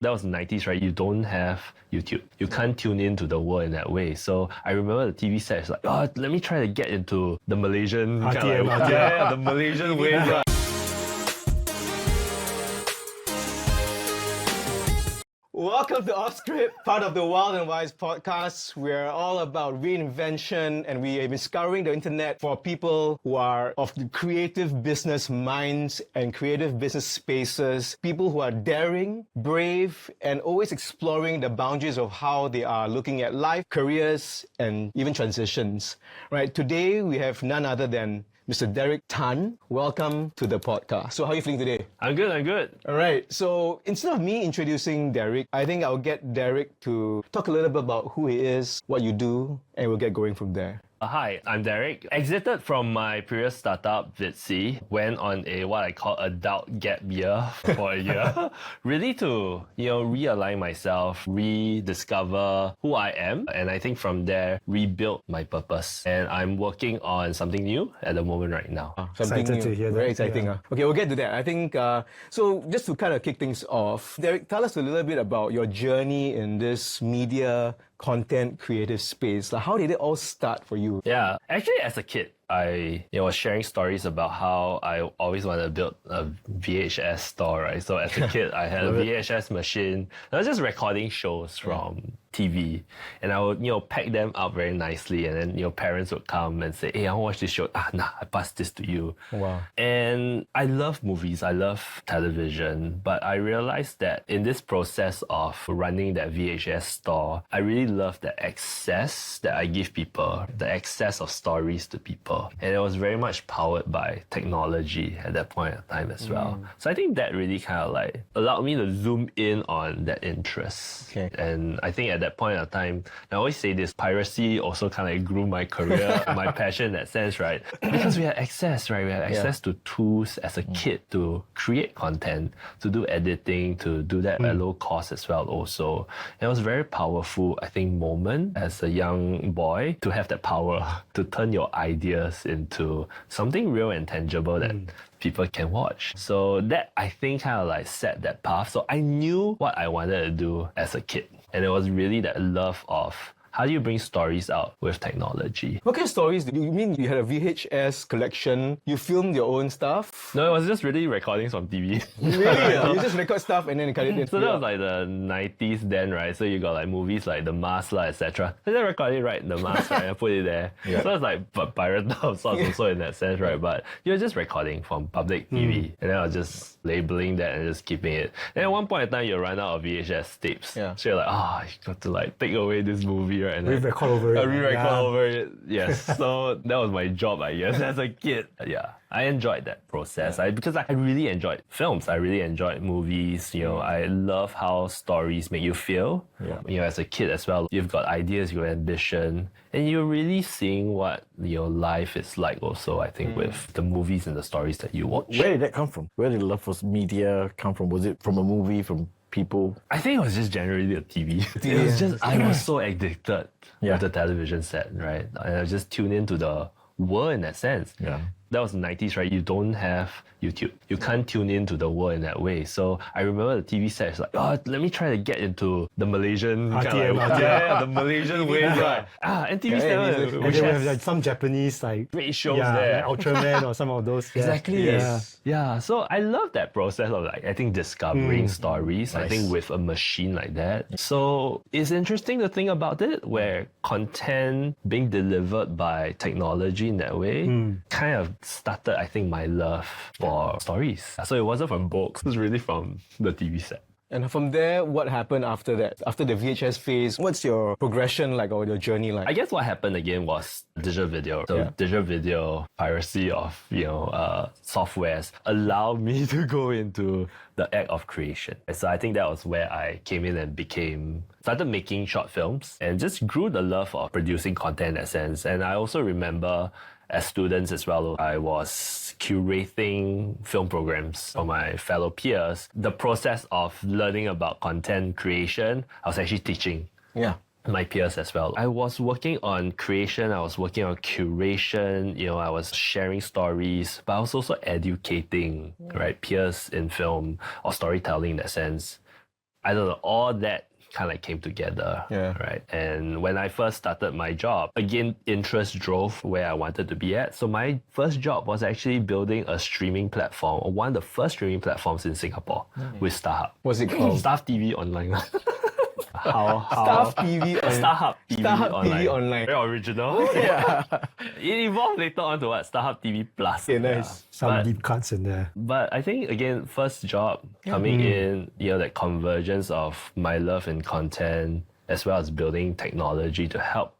That was the 90s, right? You don't have YouTube. You can't tune into the world in that way. So I remember the TV set is like, oh, let me try to get into the Malaysian RTM, kind of, the Malaysian way. Right? Welcome to Offscript, part of the Wild and Wise podcast. We're all about reinvention, and we are discovering the internet for people who are of the creative business minds and creative business spaces, people who are daring, brave, and always exploring the boundaries of how they are looking at life, careers, and even transitions. Right? Today, we have none other than Mr. Derek Tan. Welcome to the podcast. So how are you feeling today? I'm good. All right. So instead of me introducing Derek, I think I'll get Derek to talk a little bit about who he is, what you do, and we'll get going from there. Hi, I'm Derek. Exited from my previous startup, Viddsee. Went on a what I call adult gap year for a year. Really to, realign myself, rediscover who I am. And I think from there, rebuild my purpose. And I'm working on something new at the moment right now. Something Excited new. to hear that. Very exciting. Yeah. Okay, we'll get to that. I think, so just to kind of kick things off, Derek, tell us a little bit about your journey in this media content creative space. Like, how did it all start for you? Yeah, actually as a kid, I was sharing stories about how I always wanted to build a VHS store, right? So as a kid, I had a VHS machine. I was just recording shows from TV, and I would, pack them up very nicely, and then, parents would come and say, hey, I want to watch this show. I passed this to you. Wow. And I love movies, I love television, but I realized that in this process of running that VHS store, I really love the access that I give people, the access of stories to people. And it was very much powered by technology at that point of time as well. So I think that really kind of like allowed me to zoom in on that interest. Okay. And I think at that point of time, I always say this, piracy also kind of grew my career, my passion in that sense, right? Because we had access, right? We had access to tools as a kid to create content, to do editing, to do that at low cost as well also. And it was a very powerful, I think, moment as a young boy to have that power to turn your ideas into something real and tangible that people can watch. So that, I think, kind of like set that path. So I knew what I wanted to do as a kid. And it was really that love of how do you bring stories out with technology? What kind of stories do you mean? You had a VHS collection, you filmed your own stuff? No, it was just really recordings from TV. Really? You just record stuff and then you cut it in. So that was like the 90s then, right? So you got like movies like The Mask, etc. So they recorded it right in The Mask, right? And put it there. Yeah. So it's like pirated of sorts also in that sense, right? But you're just recording from public TV. And then I was just labeling that and just keeping it. And at one point in time, you run out of VHS tapes. Yeah. So you're like, you got to like take away this movie, right? And Re-record over it. Re-record over it, yes. So that was my job, I guess, as a kid. Yeah, I enjoyed that process because I really enjoyed films. I really enjoyed movies. I love how stories make you feel. Yeah. As a kid as well, you've got ideas, you've got ambition, and you're really seeing what your life is like also, I think, with the movies and the stories that you watch. Where did that come from? Where did the love for media come from? Was it from a movie, from people? I think it was just generally the TV. It was just, I was so addicted with the television set, right? And I just tuned into the world in that sense. Yeah. That was the 90s, right? You don't have YouTube. You can't tune into the world in that way. So I remember the TV set is like, let me try to get into the Malaysian RTM, the Malaysian way, right? And TV set, And then we have like some Japanese like great shows there. like Ultraman or some of those. Exactly. Yeah. Yeah. So I love that process of like, I think, discovering stories, I think, with a machine like that. So it's interesting to think about it, where content being delivered by technology in that way kind of started, I think, my love for stories. So it wasn't from books, it was really from the TV set. And from there, what happened after that? After the VHS phase, what's your progression like, or your journey like? I guess what happened again was digital video. So digital video, piracy of, softwares allowed me to go into the act of creation. So I think that was where I came in and started making short films and just grew the love of producing content in that sense. And I also remember as students as well, I was curating film programs for my fellow peers. The process of learning about content creation, I was actually teaching my peers as well. I was working on creation, I was working on curation, I was sharing stories, but I was also educating, right, peers in film or storytelling in that sense. I don't know, all that kind of like came together, Yeah. right? And when I first started my job, again, interest drove where I wanted to be at. So my first job was actually building a streaming platform, or one of the first streaming platforms in Singapore with StarHub. What's it called? Staff TV Online. Staff TV on StarHub TV StarHub Online. TV Online. Very original. Yeah. It evolved later on to what? StarHub TV Plus. Okay, nice. Some But- deep cuts in there. But I think, again, first job coming in, that convergence of my love in content as well as building technology to help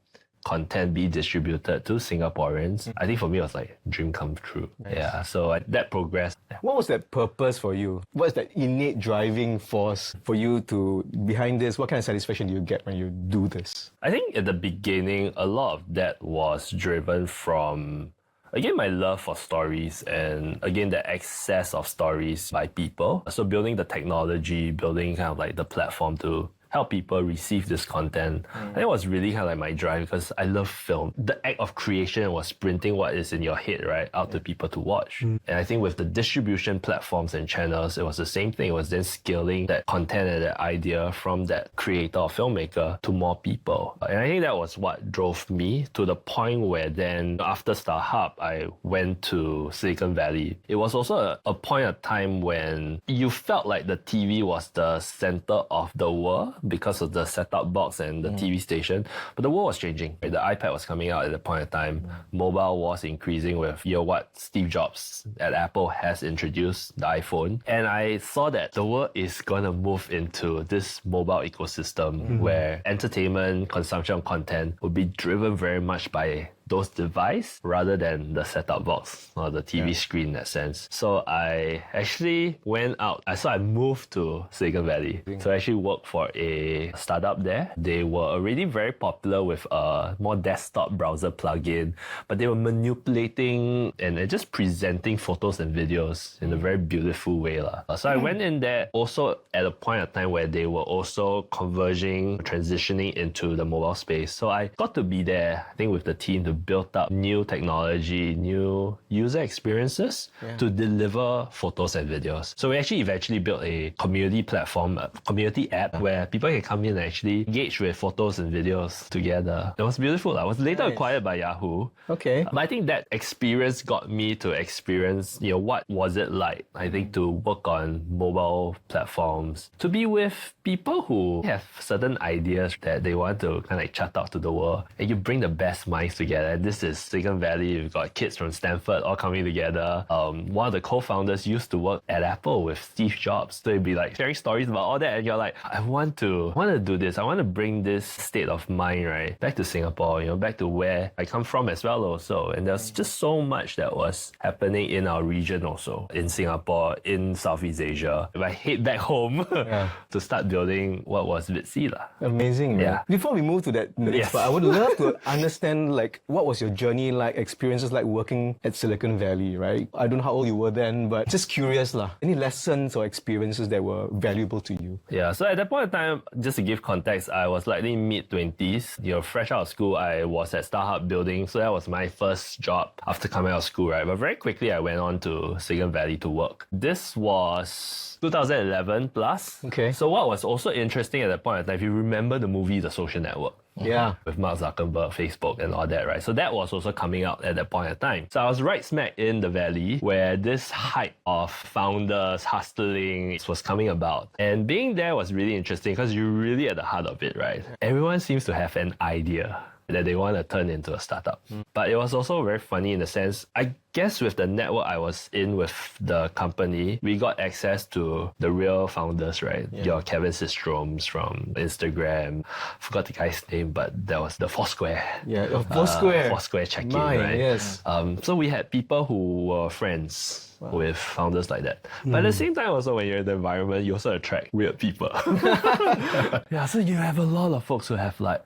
content be distributed to Singaporeans. I think for me, it was like dream come true. Yeah, so that progressed. What was that purpose for you? What's that innate driving force for you to behind this? What kind of satisfaction do you get when you do this? I think at the beginning, a lot of that was driven from, again, my love for stories and, again, the access of stories by people. So building the technology, building kind of like the platform to help people receive this content. I think it was really kind of like my drive because I love film. The act of creation was printing what is in your head, right, out to people to watch. And I think with the distribution platforms and channels, it was the same thing. It was then scaling that content and that idea from that creator or filmmaker to more people. And I think that was what drove me to the point where then after StarHub, I went to Silicon Valley. It was also a point of time when you felt like the TV was the center of the world because of the set-top box and the TV station. But the world was changing. The iPad was coming out at that point of time. Mobile was increasing with what Steve Jobs at Apple has introduced, the iPhone. And I saw that the world is going to move into this mobile ecosystem where entertainment, consumption of content will be driven very much by those devices rather than the set-top box or the TV screen in that sense. So I actually went out. I moved to Silicon Valley. So I actually worked for a startup there. They were already very popular with a more desktop browser plugin, but they were manipulating and just presenting photos and videos in a very beautiful way. So I went in there also at a point of time where they were also converging, transitioning into the mobile space. So I got to be there, I think, with the team to build up new technology, new user experiences to deliver photos and videos. So we actually eventually built a community platform, a community app where people can come in and actually engage with photos and videos together. It was beautiful. It was later acquired by Yahoo. Okay. But I think that experience got me to experience, what was it like, I think, to work on mobile platforms, to be with people who have certain ideas that they want to kind of like chat out to the world, and you bring the best minds together. And this is Silicon Valley. You've got kids from Stanford all coming together. One of the co-founders used to work at Apple with Steve Jobs. So it'd be like sharing stories about all that. And you're like, I want to do this. I want to bring this state of mind, right, back to Singapore, back to where I come from as well also. And there's just so much that was happening in our region also, in Singapore, in Southeast Asia. If I head back home to start building what was Viddsee. Amazing, man. Yeah. Before we move to that next Yes. part, I would love to understand, like, what was your journey like, experiences like working at Silicon Valley, right? I don't know how old you were then, but just curious lah. Any lessons or experiences that were valuable to you? Yeah, so at that point in time, just to give context, I was likely mid-20s. Fresh out of school, I was at StarHub building. So that was my first job after coming out of school, right? But very quickly, I went on to Silicon Valley to work. This was 2011 plus. Okay. So what was also interesting at that point in time, if you remember the movie The Social Network, Yeah. with Mark Zuckerberg, Facebook and all that, right? So that was also coming out at that point in time. So I was right smack in the valley where this hype of founders hustling was coming about. And being there was really interesting because you're really at the heart of it, right? Everyone seems to have an idea that they want to turn into a startup. But it was also very funny in the sense, I guess with the network I was in with the company, we got access to the real founders, right? Your Kevin Systroms from Instagram. Forgot the guy's name, but that was the Foursquare. Yeah, Foursquare. Foursquare check-in, Mine, right? yes. So we had people who were friends with founders like that. But at the same time also, when you're in the environment, you also attract weird people. Yeah, so you have a lot of folks who have like,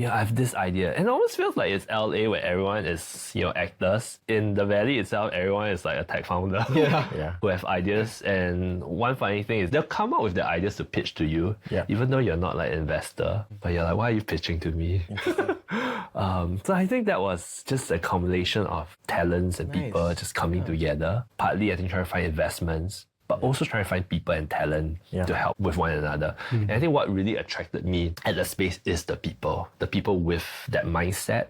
I have this idea. And it almost feels like it's LA where everyone is, actors. In the Valley itself, everyone is like a tech founder who have ideas. And one funny thing is they'll come up with the ideas to pitch to you, even though you're not like an investor. But you're like, why are you pitching to me? So I think that was just a combination of talents and people just coming together. Partly, I think, trying to find investments. but also trying to find people and talent to help with one another. And I think what really attracted me at the space is the people with that mindset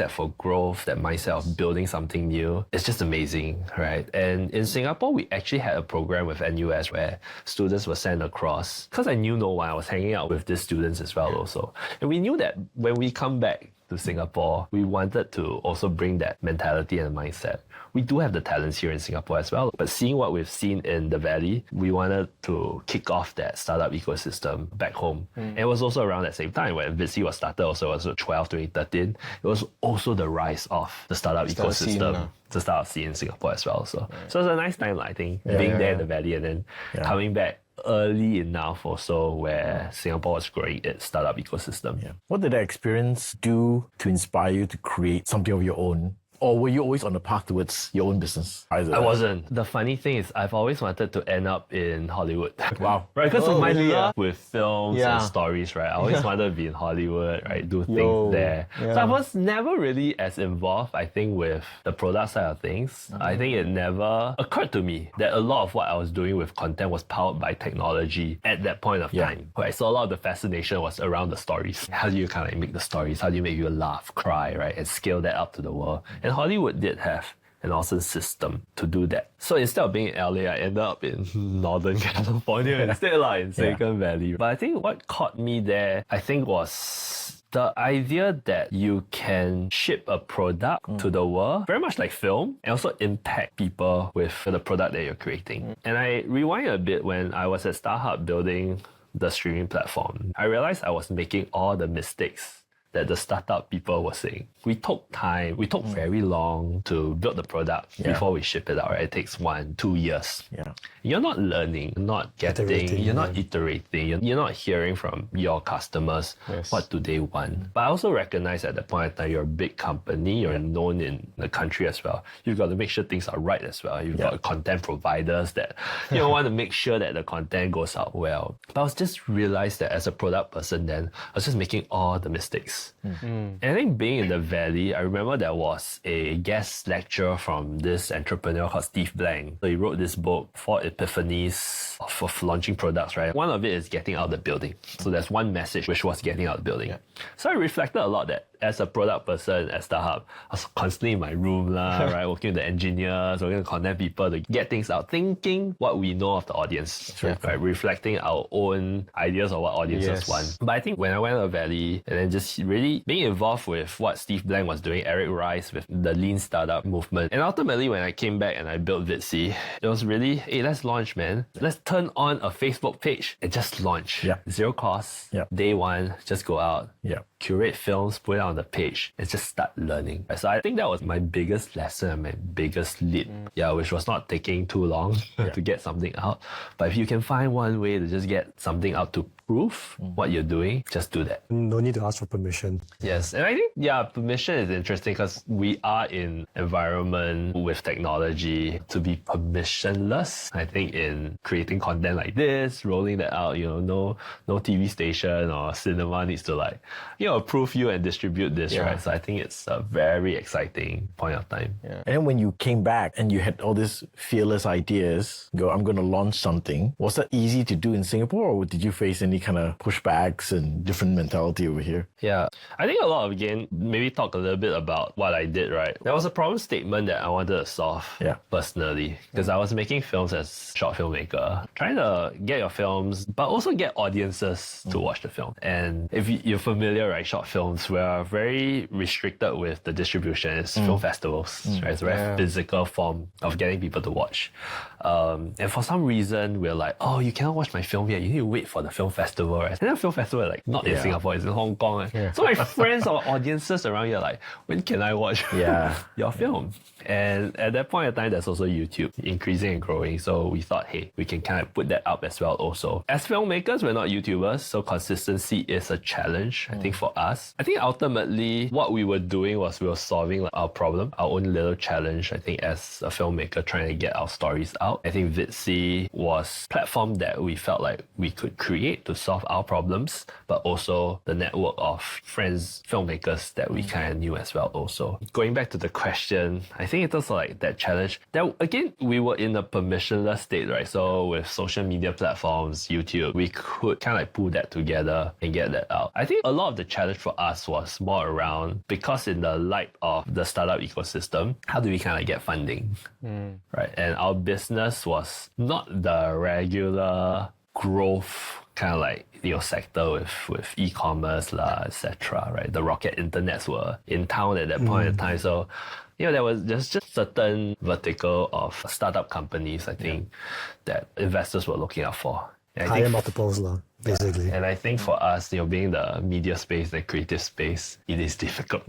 for growth, that mindset of building something new. It's just amazing, right? And in Singapore, we actually had a program with NUS where students were sent across, because I knew no one, I was hanging out with these students as well also. And we knew that when we come back to Singapore, we wanted to also bring that mentality and mindset. We do have the talents here in Singapore as well, but seeing what we've seen in the Valley, we wanted to kick off that startup ecosystem back home. And it was also around that same time when Viddsee was started, also it was 2013. It was also the rise of the startup ecosystem, the startup scene in Singapore as well. So it was a nice time, I think, being there in the Valley and then coming back early enough also where Singapore was growing its startup ecosystem. What did that experience do to inspire you to create something of your own? Or were you always on the path towards your own business? I wasn't. The funny thing is, I've always wanted to end up in Hollywood. Wow. Right, because of my love with films and stories, right? I always wanted to be in Hollywood, right? Do things there. So I was never really as involved, I think, with the product side of things. I think it never occurred to me that a lot of what I was doing with content was powered by technology at that point of time. Right? So a lot of the fascination was around the stories. How do you kind of make the stories? How do you make you laugh, cry, right? And scale that up to the world. And Hollywood did have an awesome system to do that. So instead of being in LA, I ended up in Northern California instead, in Silicon Valley. But I think what caught me there, I think, was the idea that you can ship a product to the world, very much like film, and also impact people with the product that you're creating. And I rewind a bit when I was at StarHub building the streaming platform. I realized I was making all the mistakes that the startup people were saying. We took time, we took very long to build the product before we ship it out, right? It takes 1-2 years. You're not learning, not getting, you're not iterating, you're not hearing from your customers what do they want. But I also recognize at that point in time, you're a big company, you're known in the country as well. You've got to make sure things are right as well. You've got content providers that want to make sure that the content goes out well. But I was just realized that as a product person then, I was just making all the mistakes. And I think being in the Valley, I remember there was a guest lecture from this entrepreneur called Steve Blank. So he wrote this book, 4 Epiphanies of launching products, right? One of it is getting out of the building. So there's one message which was getting out of the building. So I reflected a lot that as a product person at StarHub, I was constantly in my room, right? Working with the engineers, working with content people to get things out, thinking what we know of the audience, right? Reflecting our own ideas of what audiences want. But I think when I went to the Valley and then just really being involved with what Steve Blank was doing, Eric Rice with the lean startup movement. And ultimately when I came back and I built Viddsee, it was really, hey, let's launch, man. Let's turn on a Facebook page and just launch. Zero cost. Day one, just go out. Curate films, put it on the page, and just start learning. So I think that was my biggest lesson and my biggest lead, which was not taking too long to get something out. But if you can find one way to just get something out to prove what you're doing, just do that. No need to ask for permission. Yes, and I think, permission is interesting because we are in environment with technology to be permissionless. I think in creating content like this, rolling that out, no TV station or cinema needs to approve you and distribute this, right? So I think it's a very exciting point of time. And then when you came back and you had all these fearless ideas, I'm going to launch something, was that easy to do in Singapore, or did you face any kind of pushbacks and different mentality over here? I think a lot of, again, maybe talk a little bit about what I did, right? There was a problem statement that I wanted to solve personally, because I was making films as a short filmmaker, trying to get your films, but also get audiences to watch the film. And if you're familiar, right, short films, we're very restricted with the distribution. It's film festivals, right? It's a very physical form of getting people to watch. And for some reason, we're like, oh, you cannot watch my film yet. You need to wait for the film festival, right? And the film festival is not in Singapore, it's in Hong Kong. So my friends or audiences around here are like, when can I watch your film? And at that point in time, there's also YouTube increasing and growing. So we thought, hey, we can kind of put that up as well also. As filmmakers, we're not YouTubers, so consistency is a challenge, I think, for about us. I think ultimately what we were doing was we were solving like, our problem, our own little challenge, I think, as a filmmaker trying to get our stories out. I think Viddsee was a platform that we felt like we could create to solve our problems, but also the network of friends, filmmakers that we kind of knew as well also. Going back to the question, I think it was like that challenge. That again, we were in a permissionless state, right? So with social media platforms, YouTube, we could kind of like pull that together and get that out. I think a lot of the challenge for us was more around, because in the light of the startup ecosystem, how do we kind of get funding, right? And our business was not the regular growth kind of like, sector with e-commerce etc. right? The rocket internets were in town at that point in time. So, there was just certain vertical of startup companies, I think, that investors were looking out for. Higher multiples, basically. And I think for us, being the media space, the creative space, it is difficult.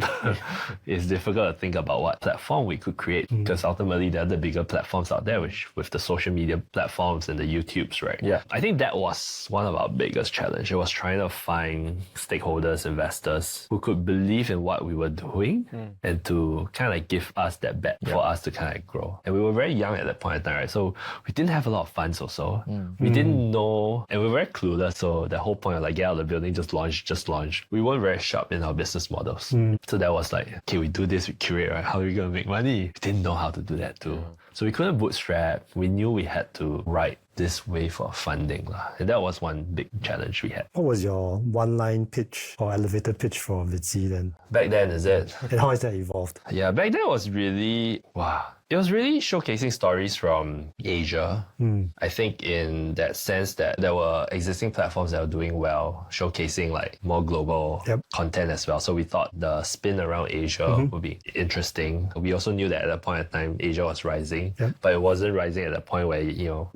It's difficult to think about what platform we could create, because ultimately there are the bigger platforms out there, which with the social media platforms and the YouTubes, right? Yeah. I think that was one of our biggest challenges. It was trying to find stakeholders, investors who could believe in what we were doing and to kind of give us that bet for us to kind of grow. And we were very young at that point in time, right? So we didn't have a lot of funds also. We didn't know, and we were very clueless. So the whole point of like, get out of the building, just launch. We weren't very sharp in our business models. So that was like, okay, we do this, we curate, right? How are we going to make money? We didn't know how to do that too. So we couldn't bootstrap. We knew we had to write this wave of funding. And that was one big challenge we had. What was your one-line pitch or elevator pitch for Viddsee then? Back then, is it? And how has that evolved? Yeah, back then was really, it was really showcasing stories from Asia. I think in that sense that there were existing platforms that were doing well, showcasing like more global content as well. So we thought the spin around Asia would be interesting. We also knew that at that point in time, Asia was rising, but it wasn't rising at the point where,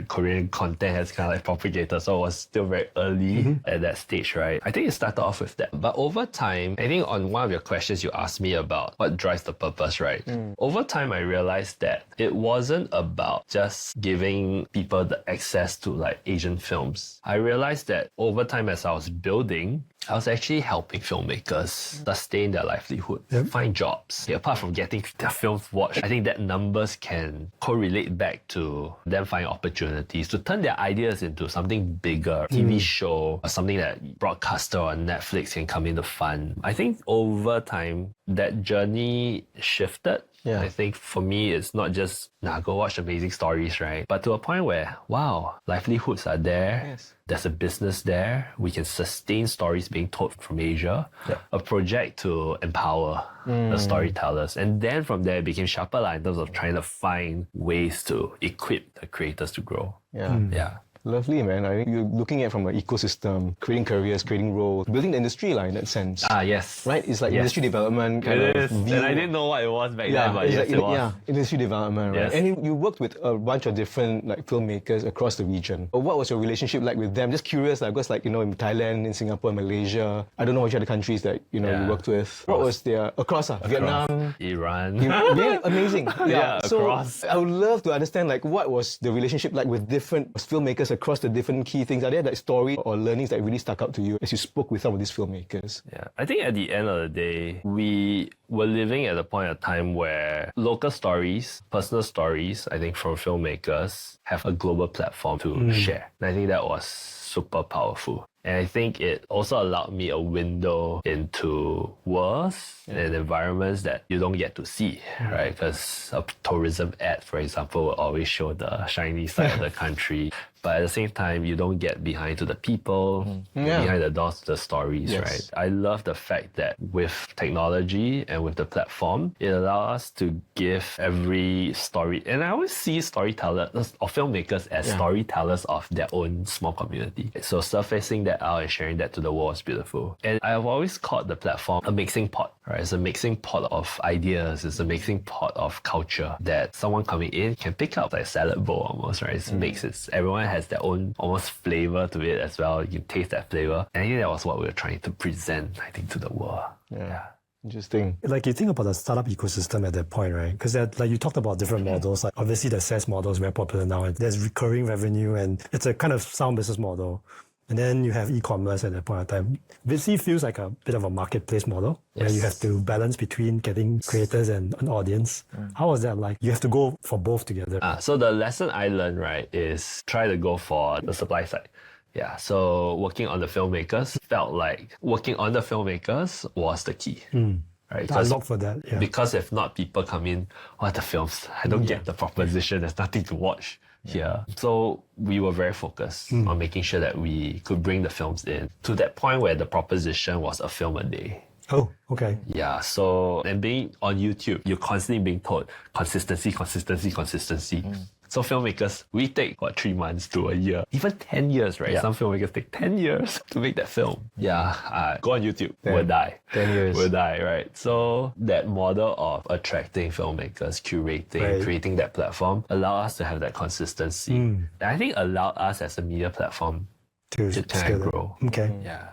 Korean content has kind of like propagated. So it was still very early at that stage, right? I think it started off with that. But over time, I think on one of your questions, you asked me about what drives the purpose, right? Over time, I realized that it wasn't about just giving people the access to like Asian films. I realized that over time as I was building, I was actually helping filmmakers sustain their livelihood, find jobs. Apart from getting their films watched, I think that numbers can correlate back to them finding opportunities to turn their ideas into something bigger, TV show, or something that broadcaster or Netflix can come in to fund. I think over time, that journey shifted. I think for me, it's not just, go watch amazing stories, right? But to a point where, livelihoods are there. There's a business there. We can sustain stories being told from Asia. A project to empower the storytellers. And then from there, it became sharper in terms of trying to find ways to equip the creators to grow. Lovely, man. I think you're looking at from an ecosystem, creating careers, creating roles, building the industry in that sense. Yes. Right? It's like industry development kind of view. And I didn't know what it was back then, but yes, it was. Yeah, industry development, right? Yes. And you worked with a bunch of different filmmakers across the region. What was your relationship like with them? Just curious, because in Thailand, in Singapore, Malaysia, I don't know which other countries that you worked with. What was their across Vietnam, Iran? Really amazing. Across. So I would love to understand what was the relationship like with different filmmakers across the different key things. Are there stories or learnings that really stuck out to you as you spoke with some of these filmmakers? I think at the end of the day, we were living at a point of time where local stories, personal stories, I think from filmmakers have a global platform to share. And I think that was super powerful. And I think it also allowed me a window into worlds and environments that you don't get to see, right? Because a tourism ad, for example, will always show the shiny side of the country. But at the same time, you don't get behind to the people, behind the doors to the stories, right? I love the fact that with technology and with the platform, it allows us to give every story. And I always see storytellers or filmmakers as storytellers of their own small community. So surfacing that out and sharing that to the world is beautiful. And I've always called the platform a mixing pot, right? It's a mixing pot of ideas. It's a mixing pot of culture that someone coming in can pick up like a salad bowl almost, right? It's mixed. Everyone has their own almost flavor to it as well. You can taste that flavor. And I think that was what we were trying to present, I think, to the world. Interesting. Like you think about the startup ecosystem at that point, right? Because like you talked about different models. Like obviously the SaaS model is very popular now. And there's recurring revenue and it's a kind of sound business model. And then you have e-commerce at that point of time. Viddsee feels like a bit of a marketplace model where you have to balance between getting creators and an audience. How was that like? You have to go for both together. So the lesson I learned, right, is try to go for the supply side. Yeah, so working on the filmmakers felt like working on the filmmakers was the key. Right? I look for that. Yeah. Because if not, people come in, what are the films? I don't get the proposition. There's nothing to watch here. So we were very focused on making sure that we could bring the films in to that point where the proposition was a film a day. Oh, okay. Yeah, so, and being on YouTube, you're constantly being told consistency. So filmmakers, we take 3 months to a year, even 10 years, right? Yeah. Some filmmakers take 10 years to make that film. Yeah, go on YouTube, we'll die. 10 years. We'll die, right? So that model of attracting filmmakers, curating, creating that platform, allow us to have that consistency. And I think allowed us as a media platform to kind scale of it. grow. Okay. Yeah.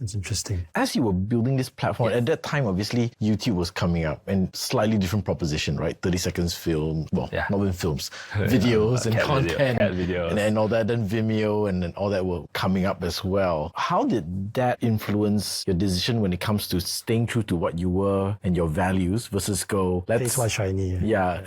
That's interesting. As you were building this platform, at that time, obviously, YouTube was coming up and slightly different proposition, right? 30 seconds film, not even films, videos and cat content videos. and all that, then Vimeo and then all that were coming up as well. How did that influence your decision when it comes to staying true to what you were and your values versus go, It's why shiny.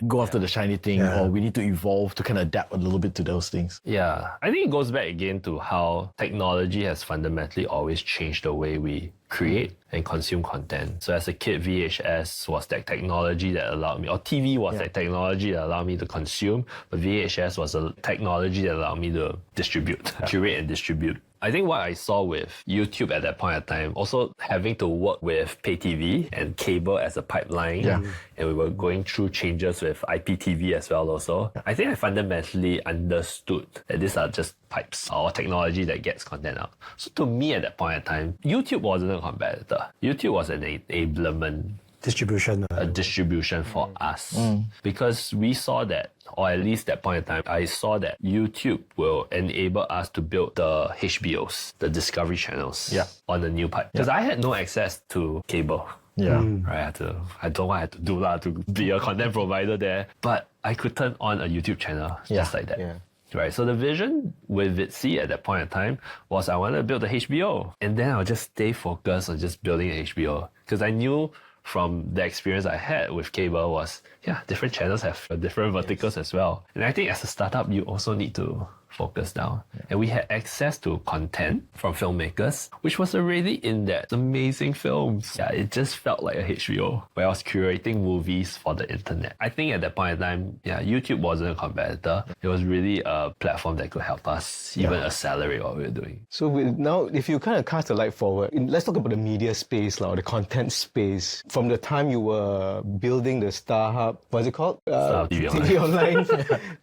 go after the shiny thing, or we need to evolve to kind of adapt a little bit to those things? Yeah, I think it goes back again to how technology has fundamentally always changed the way we create and consume content. So as a kid, VHS was that technology that allowed me, or TV was that technology that allowed me to consume, but VHS was a technology that allowed me to distribute, curate and distribute. I think what I saw with YouTube at that point of time, also having to work with pay TV and cable as a pipeline, and we were going through changes with IPTV as well also. I think I fundamentally understood that these are just pipes or technology that gets content out. So to me at that point in time, YouTube wasn't a competitor. YouTube was an enablement, Distribution. a distribution for us, because we saw that, or at least that point in time, I saw that YouTube will enable us to build the HBOs, the Discovery channels on the new pipe. Because I had no access to cable. Right, I don't know what I had to do to be a content provider there, but I could turn on a YouTube channel just like that. Right, so the vision with Viddsee at that point in time was I wanted to build the HBO, and then I'll just stay focused on just building an HBO, because I knew from the experience I had with cable was, different channels have different verticals as well. And I think as a startup, you also need to focus down. And we had access to content from filmmakers, which was already in that amazing films. Yeah, it just felt like a HBO where I was curating movies for the internet. I think at that point in time, YouTube wasn't a competitor. It was really a platform that could help us even accelerate what we were doing. So now, if you kind of cast a light forward, let's talk about the media space now, the content space. From the time you were building the StarHub, what's it called? TV Online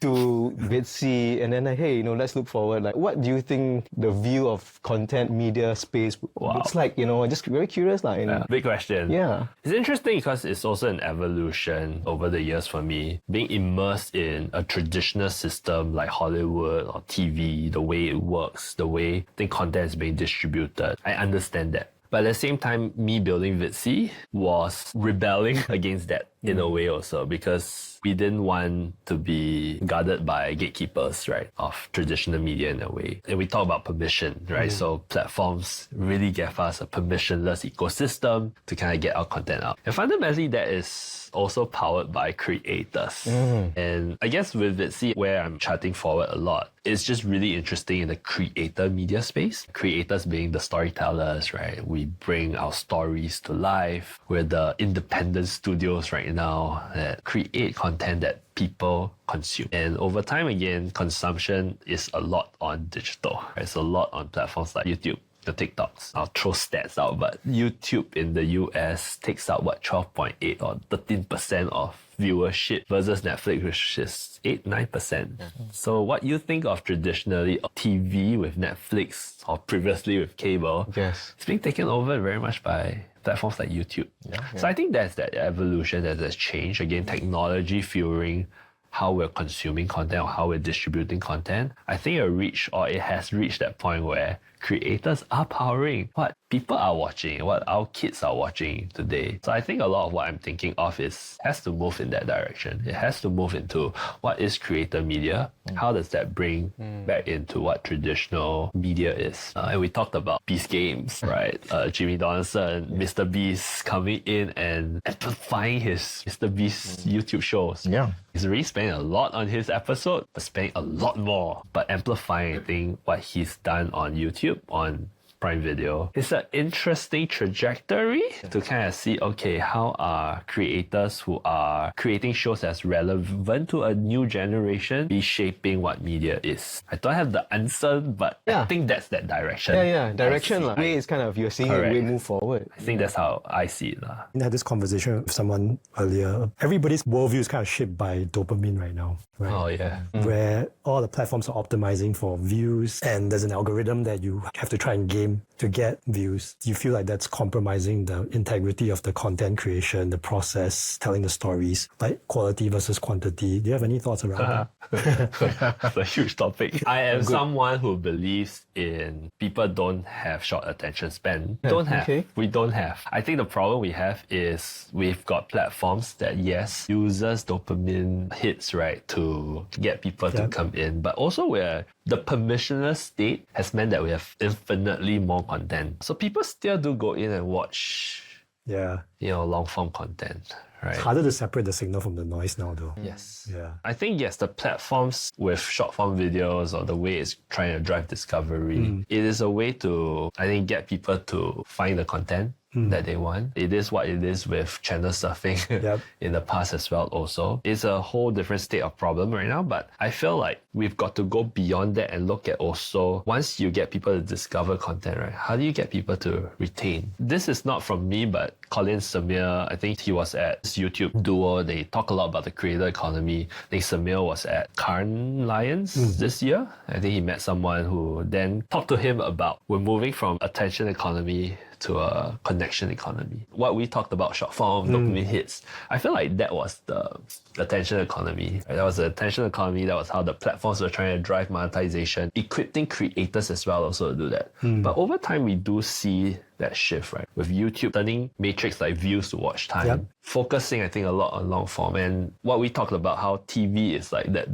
to Viddsee, and then hey, let's look forward. Like, what do you think the view of content media space looks like? Just very curious. Big question. Yeah. It's interesting because it's also an evolution over the years for me. Being immersed in a traditional system like Hollywood or TV, the way it works, the way content is being distributed, I understand that. But at the same time, me building Viddsee was rebelling against that in a way also, because we didn't want to be guarded by gatekeepers, right, of traditional media in a way. And we talk about permission, right? So platforms really gave us a permissionless ecosystem to kind of get our content out. And fundamentally, that is also powered by creators. And I guess with Viddsee, where I'm charting forward a lot, it's just really interesting in the creator media space. Creators being the storytellers, right? We bring our stories to life. We're the independent studios right now that create content that people consume. And over time, again, consumption is a lot on digital. It's a lot on platforms like YouTube, the TikToks. I'll throw stats out, but YouTube in the US takes out 12.8 or 13% of viewership versus Netflix, which is 8-9%. So what you think of traditionally TV with Netflix or previously with cable, it's being taken over very much by platforms like YouTube. So I think that's that evolution, that's change. Again, technology fueling how we're consuming content or how we're distributing content. I think it has reached that point where creators are powering what people are watching, what our kids are watching today. So I think a lot of what I'm thinking of has to move in that direction. It has to move into what is creator media. How does that bring back into what traditional media is? And we talked about Beast Games, right? Jimmy Donaldson, Mr. Beast coming in and amplifying his Mr. Beast YouTube shows. Yeah. He's already spent a lot on his episode, but spending a lot more. But amplifying, I think, what he's done on YouTube, on Prime Video. It's an interesting trajectory to kind of see, okay, how are creators who are creating shows that's relevant to a new generation reshaping what media is? I don't have the answer, but I think that's that direction. Direction. Way is kind of, you're seeing Correct. it way move forward. I think that's how I see it. I had this conversation with someone earlier. Everybody's worldview is kind of shaped by dopamine right now, right? Oh, yeah. Where all the platforms are optimizing for views, and there's an algorithm that you have to try and game to get views. You feel like that's compromising the integrity of the content creation, the process, telling the stories, like quality versus quantity. Do you have any thoughts around that? That's a huge topic. I am someone who believes in people don't have short attention span. Don't have. Okay. We don't have. I think the problem we have is we've got platforms that, yes, uses dopamine hits, right, to get people to come in, but also where the permissionless state has meant that we have infinitely more content. So people still do go in and watch, long form content, right? It's harder to separate the signal from the noise now, though. Yes. Yeah. I think, yes, the platforms with short form videos or the way it's trying to drive discovery, it is a way to, I think, get people to find the content that they want. It is what it is with channel surfing in the past as well also. It's a whole different state of problem right now, but I feel like we've got to go beyond that and look at also, once you get people to discover content, right, how do you get people to retain? This is not from me, but Colin Samir, I think he was at this YouTube duo. They talk a lot about the creator economy. I think Samir was at Cannes Lions this year. I think he met someone who then talked to him about we're moving from attention economy to a connection economy. What we talked about, short form, dopamine hits, I feel like that was the attention economy. Right? That was the attention economy. That was how the platforms were trying to drive monetization, equipping creators as well also to do that. But over time, we do see that shift, right? With YouTube turning metrics like views to watch time, focusing, I think, a lot on long form. And what we talked about, how TV is like that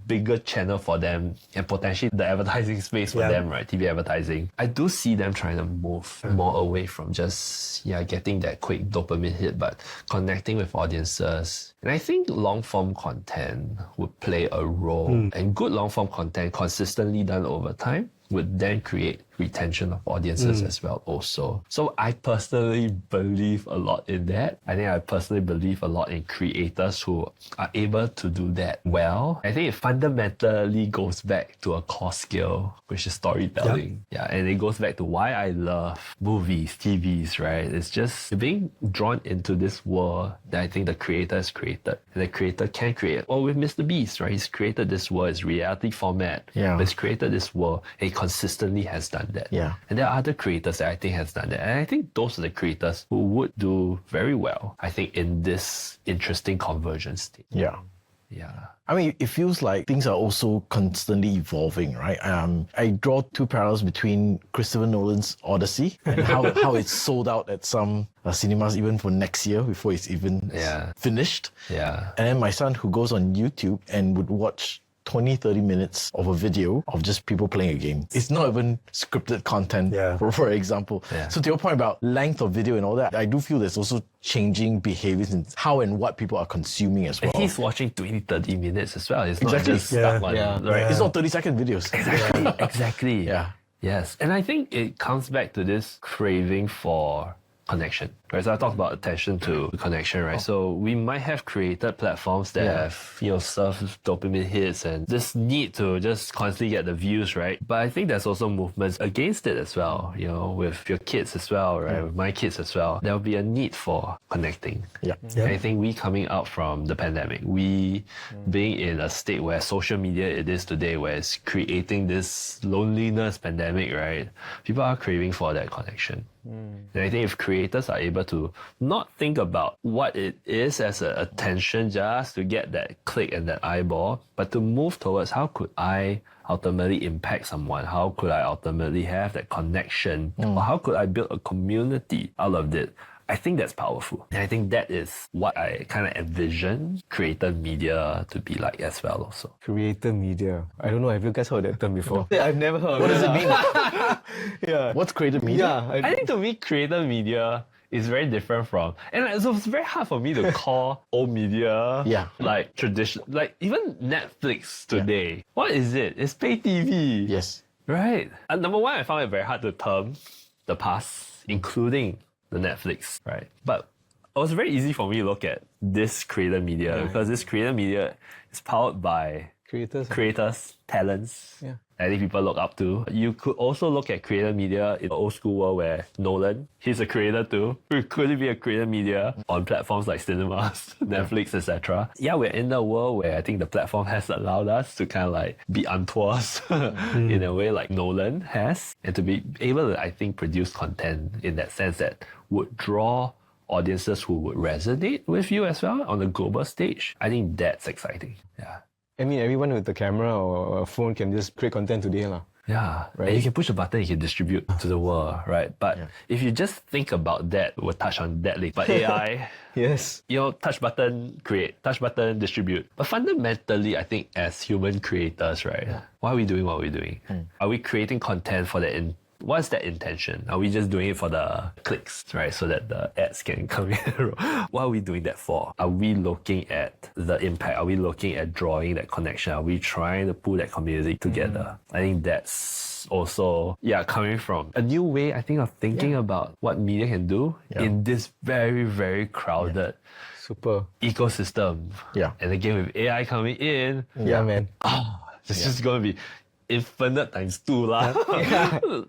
bigger channel for them and potentially the advertising space for them, right? TV advertising. I do see them trying to move more away from just, getting that quick dopamine hit, but connecting with audiences. And I think long form content would play a role, and good long form content consistently done over time would then create retention of audiences as well also. So I personally believe a lot in that. I think I personally believe a lot in creators who are able to do that well. I think it fundamentally goes back to a core skill, which is storytelling. And it goes back to why I love movies, TVs, right? It's just being drawn into this world that I think the creator has created. And the creator can create. Well, with Mr. Beast, right? He's created this world, it's reality format. But he's created this world and he consistently has done that. And there are other creators that I think has done that. And I think those are the creators who would do very well, I think, in this interesting convergence state. I mean, it feels like things are also constantly evolving, right? I draw two parallels between Christopher Nolan's Odyssey and how it's sold out at some cinemas even for next year before it's even finished. And then my son, who goes on YouTube and would watch 20, 30 minutes of a video of just people playing a game. It's not even scripted content, for example. So to your point about length of video and all that, I do feel there's also changing behaviors in how and what people are consuming as well. And he's watching 20, 30 minutes as well. It's not just stuck on, right? It's not 30-second videos. Exactly. Yes. And I think it comes back to this craving for connection, right? So I talked about attention to connection, right? So we might have created platforms that have, served dopamine hits and this need to just constantly get the views, right? But I think there's also movements against it as well, with your kids as well, right? With my kids as well. There'll be a need for connecting. I think we coming out from the pandemic, we being in a state where social media it is today, where it's creating this loneliness pandemic, right? People are craving for that connection. And I think if creators creators are able to not think about what it is as an attention just to get that click and that eyeball, but to move towards how could I ultimately impact someone? How could I ultimately have that connection? Or how could I build a community out of it? I think that's powerful. And I think that is what I kind of envision creator media to be like as well also. Creator media. I don't know. Have you guys heard that term before? I've never heard. What does it mean? Yeah. What's creative media? Yeah. I think to me, creator media is very different from, and so it's very hard for me to call old media like tradition, like even Netflix today. What is it? It's pay TV. Yes. Right. And number one, I found it very hard to term the past, including the Netflix, right? But it was very easy for me to look at this creator media because this creator media is powered by creators, talents. Yeah. I think people look up to. You could also look at creator media in the old school world where Nolan, he's a creator too. Could it be a creator media on platforms like cinemas, Netflix, etc.? Yeah, we're in the world where I think the platform has allowed us to kind of like be untours in a way like Nolan has, and to be able to, I think, produce content in that sense that would draw audiences who would resonate with you as well on the global stage. I think that's exciting. Yeah. I mean, everyone with a camera or a phone can just create content today. Yeah, right. And you can push a button, you can distribute to the world, right? But if you just think about that, we'll touch on that later. But AI, Yes. touch button, create, touch button, distribute. But fundamentally, I think as human creators, right? Why are we doing what we're doing? Are we creating content for that? What's that intention? Are we just doing it for the clicks, right? So that the ads can come in. What are we doing that for? Are we looking at the impact? Are we looking at drawing that connection? Are we trying to pull that community together? I think that's also, coming from a new way, I think, of thinking about what media can do in this very, very crowded Super ecosystem. Yeah. And again, with AI coming in, Yeah, man. it's just going to be infinite times 2 lah.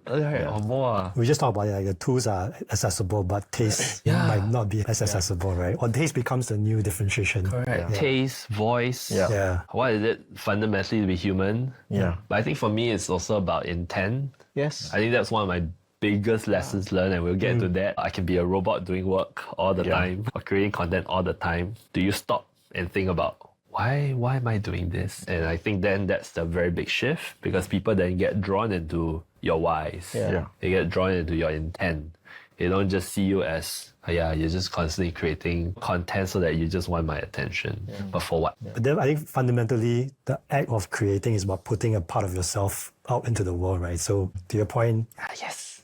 Or more. We just talked about it, like the tools are accessible, but taste might not be as accessible, right? Or taste becomes the new differentiation. Correct. Taste, voice. Yeah. What is it fundamentally to be human? Yeah. But I think for me, it's also about intent. Yes. I think that's one of my biggest lessons learned, and we'll get into that. I can be a robot doing work all the time or creating content all the time. Do you stop and think about why am I doing this? And I think then that's the very big shift, because people then get drawn into your whys. They get drawn into your intent. They don't just see you as, you're just constantly creating content so that you just want my attention. But for what? But then I think fundamentally, the act of creating is about putting a part of yourself out into the world, right? So to your point, Yes.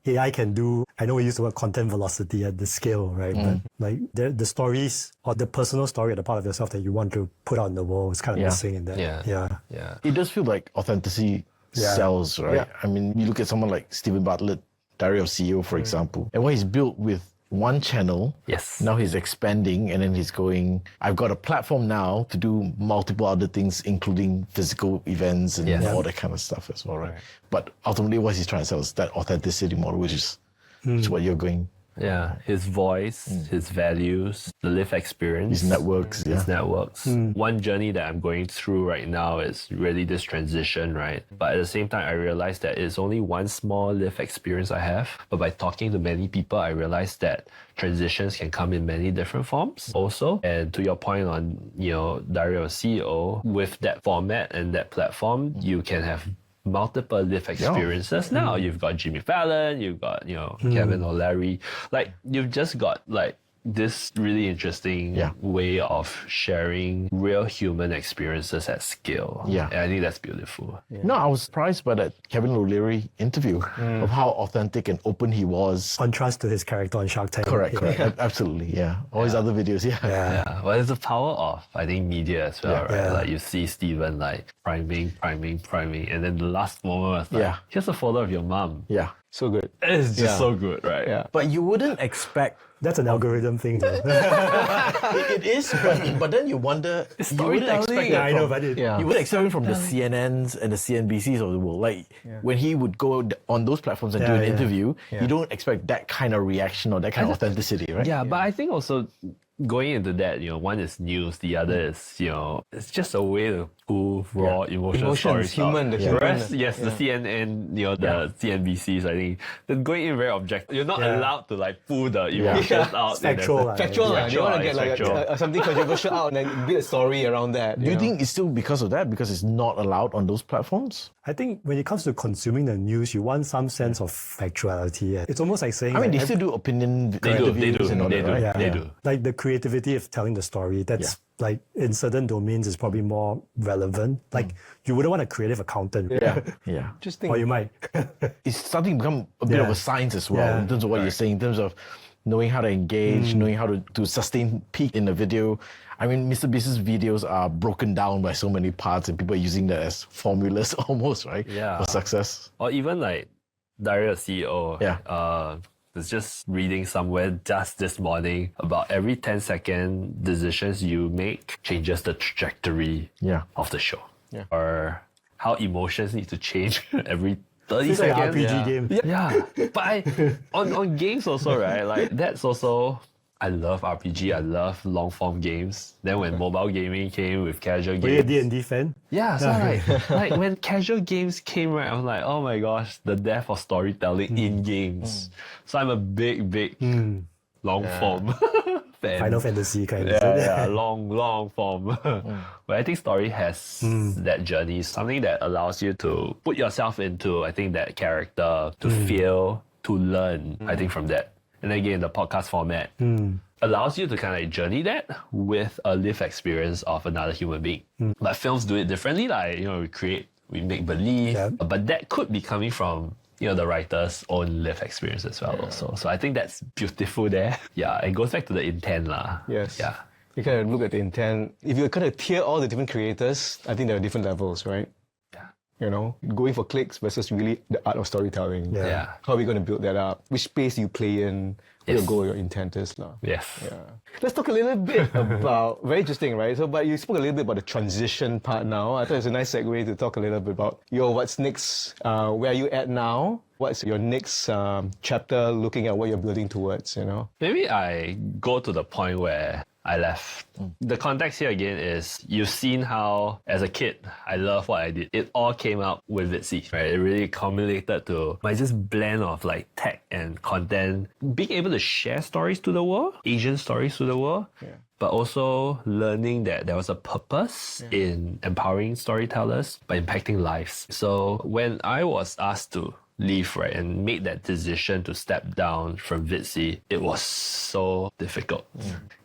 AI can do, I know we use the word content velocity at the scale, right? But like the stories or the personal story or the part of yourself that you want to put out in the world is kind of missing in that. Yeah. It does feel like authenticity sells, right? I mean, you look at someone like Stephen Bartlett, Diary of CEO, for example, and what he's built with one channel. Yes. Now he's expanding, and then he's going, I've got a platform now to do multiple other things, including physical events and all that kind of stuff as well, right? But ultimately, what he's trying to sell is that authenticity model, which is what you're going. Yeah, his voice, his values, the life experience. His networks, His networks. One journey that I'm going through right now is really this transition, right? But at the same time, I realized that it's only one small life experience I have. But by talking to many people, I realized that transitions can come in many different forms also. And to your point on, Diary of a CEO, with that format and that platform, you can have multiple life experiences. Now you've got Jimmy Fallon, you've got Kevin or Larry, like you've just got like this really interesting way of sharing real human experiences at scale. And I think that's beautiful. No, I was surprised by that Kevin O'Leary interview of how authentic and open he was. Contrast to his character on Shark Tank. Correct. Absolutely, All his other videos, Well, it's the power of, I think, media as well, right? Like you see Steven like priming, and then the last moment was like, here's a photo of your mom. So good. It's just so good, right? But you wouldn't expect... That's an algorithm thing. It is, but then you wonder... You wouldn't expect that I know, but it... You would expect it from the CNNs and the CNBCs of the world. Like, when he would go on those platforms and do an interview, you don't expect that kind of reaction or that kind of authenticity, right? Yeah, but I think also going into that, one is news, the other is, it's just a way to pull raw emotional stories human, out. the human. Whereas, yes, the CNN, the CNBCs, I think, they're going in very objective. You're not allowed to like pull the emotions out. It's factual. Factual. You want to get like factual. something controversial out and then build a story around that. Do you think it's still because of that? Because it's not allowed on those platforms? I think when it comes to consuming the news, you want some sense of factuality. It's almost like saying... I mean, they still do opinion They interviews and all that, right? They do. Like the creativity of telling the story, that's like in certain domains is probably more relevant. Like you wouldn't want a creative accountant. Yeah. Interesting. Or you might. It's starting to become a bit of a science as well in terms of what you're saying, in terms of knowing how to engage, knowing how to sustain peak in a video. I mean, Mr. Beast's videos are broken down by so many parts and people are using that as formulas almost, right? Yeah. For success. Or even like Dario, CEO. Was just reading somewhere just this morning about every 10-second decisions you make changes the trajectory of the show. Yeah. Or how emotions need to change every 30 It's like seconds. an RPG game. Yeah. But on games also, right? Like that's also, I love RPG, I love long form games. Then when mobile gaming came with casual Were you a games. D&D fan? Yeah, so like when casual games came, right, I was like, oh my gosh, the death of storytelling in games. So I'm a big long form fan. Final Fantasy kind of. Yeah, long form. But I think story has that journey, something that allows you to put yourself into, I think, that character, to feel, to learn, I think, from that. And again, the podcast format allows you to kind of like journey that with a lived experience of another human being. But films do it differently. Like, we make believe. Yeah. But that could be coming from, the writer's own lived experience as well also. So I think that's beautiful there. Yeah, it goes back to the intent lah. Yes. Yeah. You kind of look at the intent. If you kind of tier all the different creators, I think there are different levels, right? Going for clicks versus really the art of storytelling. Yeah. How are we going to build that up? Which space do you play in? What your goal, your intent is now. Yes. Yeah. Let's talk a little bit about, very interesting, right? But you spoke a little bit about the transition part now. I thought it was a nice segue to talk a little bit about what's next, where are you at now? What's your next chapter looking at what you're building towards, Maybe I go to the point where I left. The context here again is you've seen how, as a kid, I love what I did. It all came out with Viddsee, right? It really accumulated to my just blend of like tech and content, being able to share stories to the world, Asian stories to the world, but also learning that there was a purpose in empowering storytellers by impacting lives. So when I was asked to leave, right, and made that decision to step down from Viddsee, it was so difficult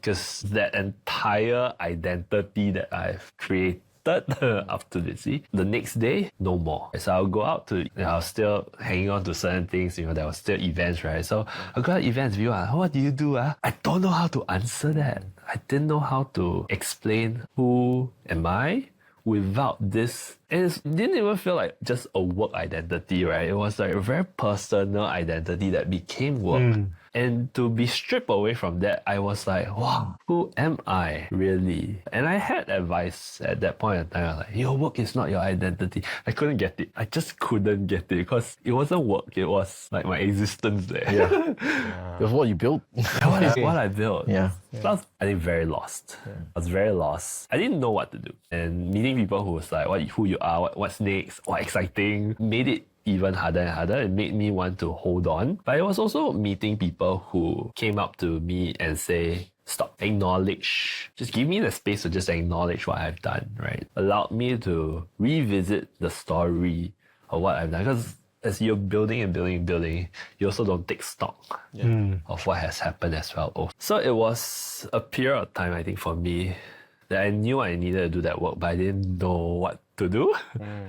because that entire identity that I've created up to Viddsee, the next day, no more. So I'll go out to, I was still hanging on to certain things, there were still events, right? So I'll go to events, what do you do? I don't know how to answer that. I didn't know how to explain who am I without this. And it didn't even feel like just a work identity, right? It was like a very personal identity that became work. And to be stripped away from that, I was like, wow, who am I really? And I had advice at that point in time. I was like, your work is not your identity. I couldn't get it. I just couldn't get it because it wasn't work. It was like my existence there. It was what you built. What I built. Plus, I think very lost. I was very lost. I didn't know what to do. And meeting people who was like, who you are, what's next, what exciting, made it even harder and harder. It made me want to hold on. But it was also meeting people who came up to me and say, stop, acknowledge. Just give me the space to just acknowledge what I've done, right? Allowed me to revisit the story of what I've done. Because as you're building and building and building, you also don't take stock of what has happened as well. So it was a period of time, I think, for me, that I knew I needed to do that work, but I didn't know what to do.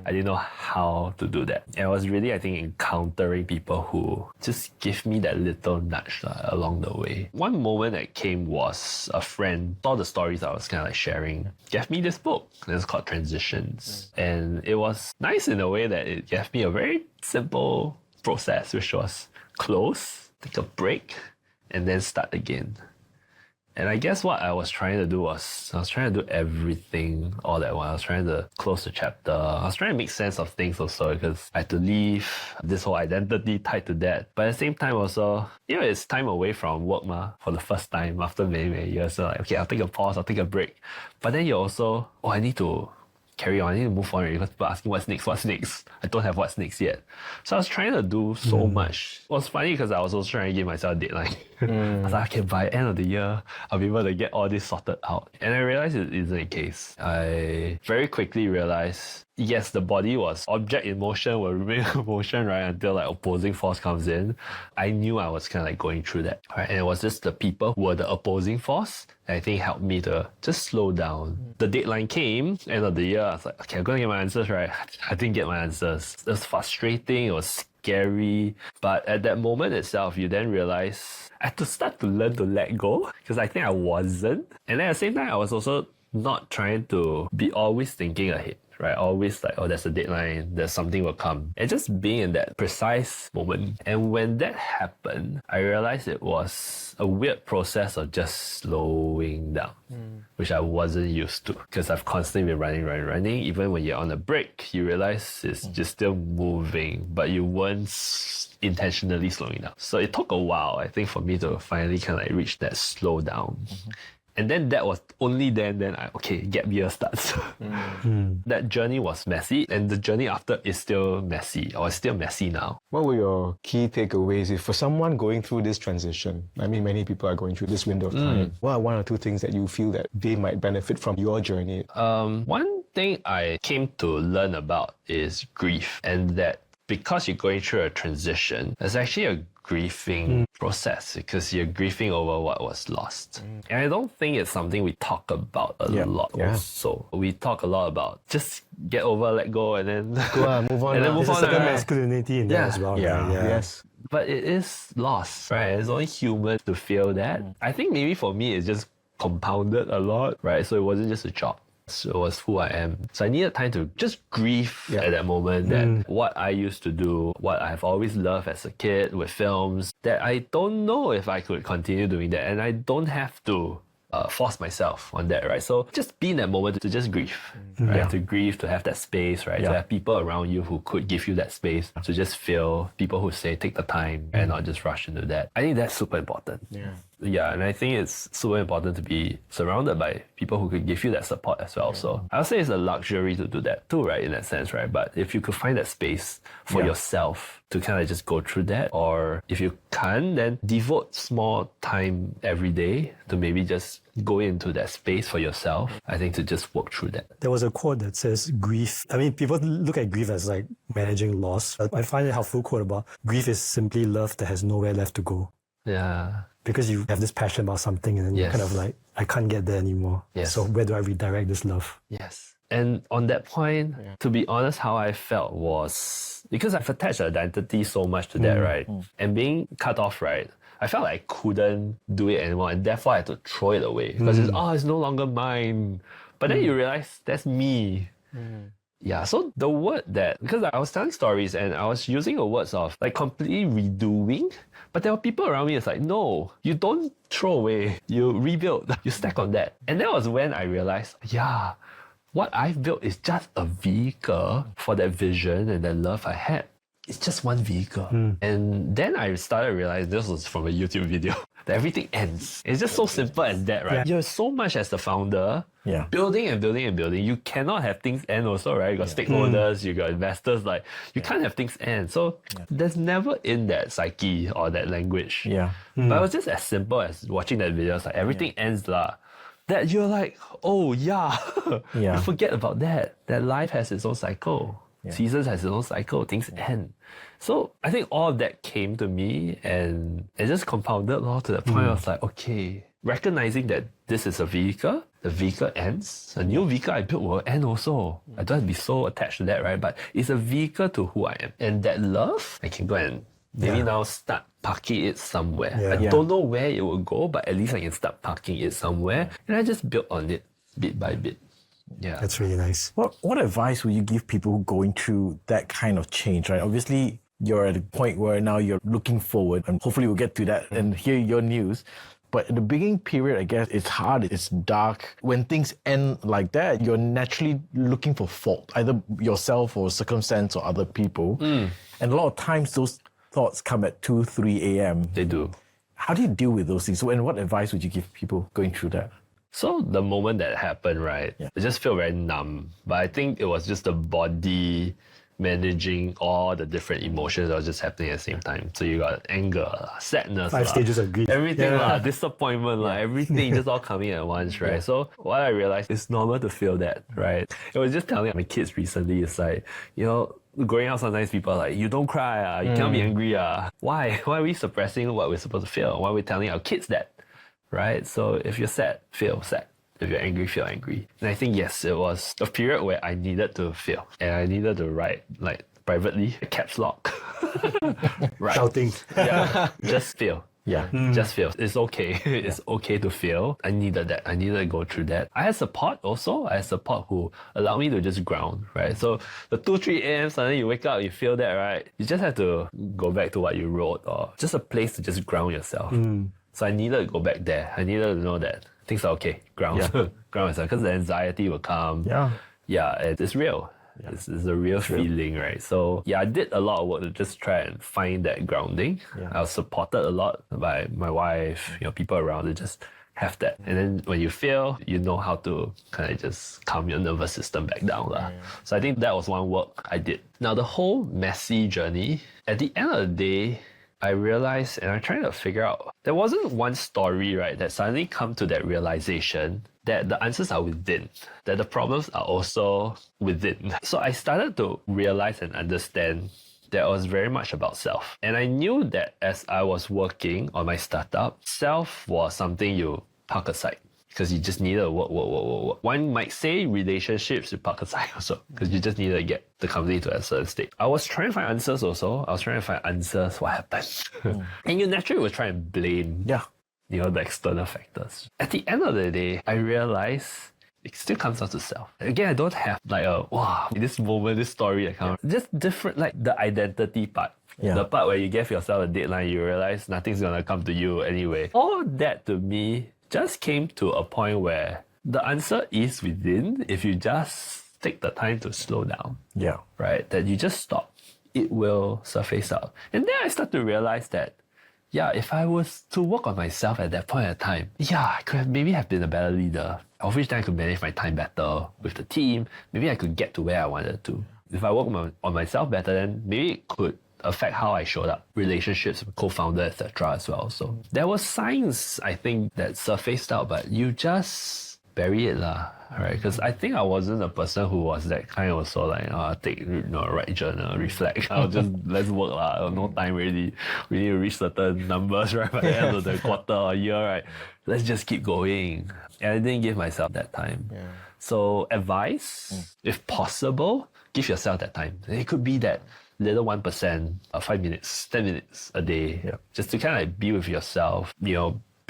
I didn't know how to do that. And I was really, I think, encountering people who just give me that little nudge along the way. One moment that came was a friend saw the stories I was kind of like sharing, gave me this book. It's called Transitions. And it was nice in a way that it gave me a very simple process, which was close, take a break, and then start again. And I guess what I was trying to do was, I was trying to do everything all at once. I was trying to close the chapter. I was trying to make sense of things also because I had to leave this whole identity tied to that. But at the same time also, it's time away from work for the first time after many, many years. So like, okay, I'll take a pause, I'll take a break. But then you're also, I need to carry on, I need to move on because people are asking what's next. I don't have what's next yet. So I was trying to do so much. It was funny because I was also trying to give myself a deadline. I was like, okay, by end of the year, I'll be able to get all this sorted out. And I realized it isn't the case. I very quickly realized, yes, the body was object in motion, will remain in motion, right, until like opposing force comes in. I knew I was kind of like going through that, right? And it was just the people who were the opposing force that I think helped me to just slow down. The deadline came, end of the year, I was like, okay, I'm going to get my answers, right? I didn't get my answers. It was frustrating, it was scary. But at that moment itself, you then realize I had to start to learn to let go because I think I wasn't. And then at the same time, I was also not trying to be always thinking ahead. Right, always like, there's a deadline, there's something will come. And just being in that precise moment. And when that happened, I realized it was a weird process of just slowing down, which I wasn't used to because I've constantly been running. Even when you're on a break, you realize it's just still moving, but you weren't intentionally slowing down. So it took a while, I think, for me to finally kind of like reach that slow down. And then that was only then gap year starts. That journey was messy, and the journey after is still messy, or it's still messy now. What were your key takeaways if for someone going through this transition? I mean, many people are going through this window of time. What are one or two things that you feel that they might benefit from your journey? One thing I came to learn about is grief, and that because you're going through a transition, there's actually a grieving process because you're grieving over what was lost. And I don't think it's something we talk about a lot also. We talk a lot about just get over, let go, and then move on. And then move on. There's a masculinity in there as well. Right? Yes. But it is lost, right? It's only human to feel that. I think maybe for me it's just compounded a lot, right? So it wasn't just a job. So it was who I am. So I needed time to just grieve at that moment that what I used to do, what I've always loved as a kid with films, that I don't know if I could continue doing that, and I don't have to force myself on that, right? So just be in that moment to just grieve, right? To grieve, to have that space, right? To have people around you who could give you that space to just feel, people who say take the time and not just rush into that. I think that's super important. Yeah, and I think it's super important to be surrounded by people who could give you that support as well. So I would say it's a luxury to do that too, right? In that sense, right? But if you could find that space for yourself to kind of just go through that, or if you can't, then devote small time every day to maybe just go into that space for yourself. I think to just work through that. There was a quote that says grief. I mean, people look at grief as like managing loss. I find a helpful quote about grief is simply love that has nowhere left to go. Yeah. Because you have this passion about something and then you're kind of like, I can't get there anymore. So where do I redirect this love? Yes. And on that point, to be honest, how I felt was, because I've attached identity so much to that, right? And being cut off, right? I felt like I couldn't do it anymore, and therefore I had to throw it away because it's no longer mine. But then you realize that's me. Yeah, so the word that, because I was telling stories and I was using the words of like completely redoing, but there were people around me that's like, no, you don't throw away, you rebuild, you stack on that. And that was when I realized, what I've built is just a vehicle for that vision and that love I had. It's just one vehicle. And then I started realizing, this was from a YouTube video, that everything ends. It's just so simple as that, right? You're so much as the founder, building and building and building. You cannot have things end also, right? You got stakeholders, you got investors, like you can't have things end. So there's never in that psyche or that language. But it was just as simple as watching that video. It's like everything ends lah. That you're like, you forget about that. That life has its own cycle. Seasons has its own cycle, things end. So I think all of that came to me and it just compounded to the point I was like, okay, recognizing that this is a vehicle, the vehicle ends, a new vehicle I built will end also. I don't have to be so attached to that, right? But it's a vehicle to who I am. And that love, I can go and maybe now start parking it somewhere. I don't know where it will go, but at least I can start parking it somewhere. And I just built on it bit by bit. Yeah. That's really nice. What advice would you give people going through that kind of change, right? Obviously, you're at a point where now you're looking forward, and hopefully we'll get to that and hear your news. But in the beginning period, I guess it's hard, it's dark. When things end like that, you're naturally looking for fault, either yourself or circumstance or other people. And a lot of times those thoughts come at 2, 3 a.m. They do. How do you deal with those things? So, and what advice would you give people going through that? So the moment that happened, right, it just felt very numb. But I think it was just the body managing all the different emotions that was just happening at the same time. So you got anger, sadness, 5 stages of grief. everything, disappointment, everything just all coming at once, right? So what I realized, it's normal to feel that, right? I was just telling my kids recently, it's like, growing up, sometimes people are like, you don't cry, you can't be angry. Why? Why are we suppressing what we're supposed to feel? Why are we telling our kids that, right? So if you're sad, feel sad. If you're angry, feel angry. And I think, yes, it was a period where I needed to feel. And I needed to write, privately, caps lock. Right. Shouting. Yeah. Just feel. Yeah. Just feel. It's okay. It's okay to feel. I needed that. I needed to go through that. I had support also. I had support who allowed me to just ground, right? So the 2, 3 a.m. suddenly you wake up, you feel that, right? You just have to go back to what you wrote or just a place to just ground yourself. So I needed to go back there. I needed to know that things are okay. Ground. Ground myself. Because the anxiety will come. Yeah, it's real. It's a real feeling, right? So I did a lot of work to just try and find that grounding. I was supported a lot by my wife, people around to just have that. And then when you fail, you know how to kind of just calm your nervous system back down. So I think that was one work I did. Now the whole messy journey, at the end of the day, I realized, and I'm trying to figure out, there wasn't one story, right, that suddenly come to that realization that the answers are within, that the problems are also within. So I started to realize and understand that it was very much about self. And I knew that as I was working on my startup, self was something you park aside because you just needed to work. One might say relationships you park aside also because you just needed to get the company to a certain state. I was trying to find answers also. I was trying to find answers, what happened. And you naturally would try and blame the external factors. At the end of the day, I realized it still comes down to self. Again, I don't have this moment, this story that comes. Just different, the identity part. The part where you give yourself a deadline, you realize nothing's gonna come to you anyway. All that to me just came to a point where the answer is within if you just take the time to slow down. Right? That you just stop. It will surface out. And then I start to realize that if I was to work on myself at that point in time, I could have maybe have been a better leader. Of which then I could manage my time better with the team. Maybe I could get to where I wanted to. If I work on myself better, then maybe it could affect how I showed up, relationships with co-founder, etc. as well. So there were signs, I think, that surfaced out, but you just bury it right? Because I think I wasn't a person who was that kind of also write journal, reflect. I'll just let's work no time really. We need to reach certain numbers right by the end of the quarter or year, right? Let's just keep going. And I didn't give myself that time. So advice, if possible, give yourself that time. It could be that little 1%, 5 minutes, 10 minutes a day, just to kind of be with yourself, be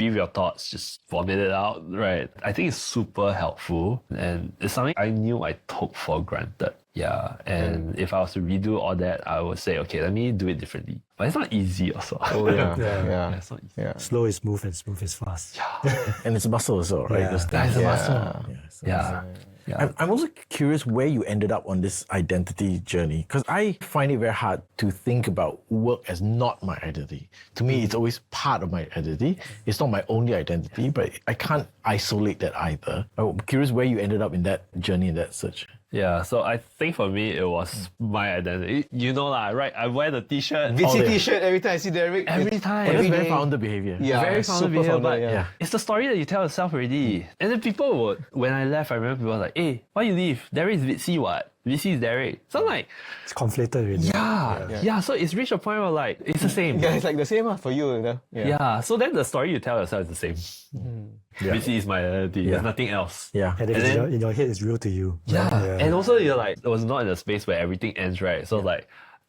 with your thoughts, just vomit it out, right? I think it's super helpful and it's something I knew I took for granted. And if I was to redo all that, I would say, okay, let me do it differently. But it's not easy also. It's not easy. Slow is smooth and smooth is fast. And it's muscle also, right? It's a muscle. I'm also curious where you ended up on this identity journey, because I find it very hard to think about work as not my identity. To me, it's always part of my identity. It's not my only identity, but I can't isolate that either. I'm curious where you ended up in that journey, in that search. So I think for me, it was my identity. Right? I wear the t-shirt. Viddsee t-shirt every time I see Derek. Every time. That's very founder behavior. Very founder behavior, but yeah. it's the story that you tell yourself already. And then people would, when I left, I remember people were like, hey, why you leave? Derek is Viddsee what? Viddsee is Derek. So I'm like... It's conflated really. So it's reached a point where it's the same. It's like the same for you. So then the story you tell yourself is the same. Viddsee is my identity. There's nothing else. And then, in your head, it's real to you. And also you're like, it was not in a space where everything ends, right? So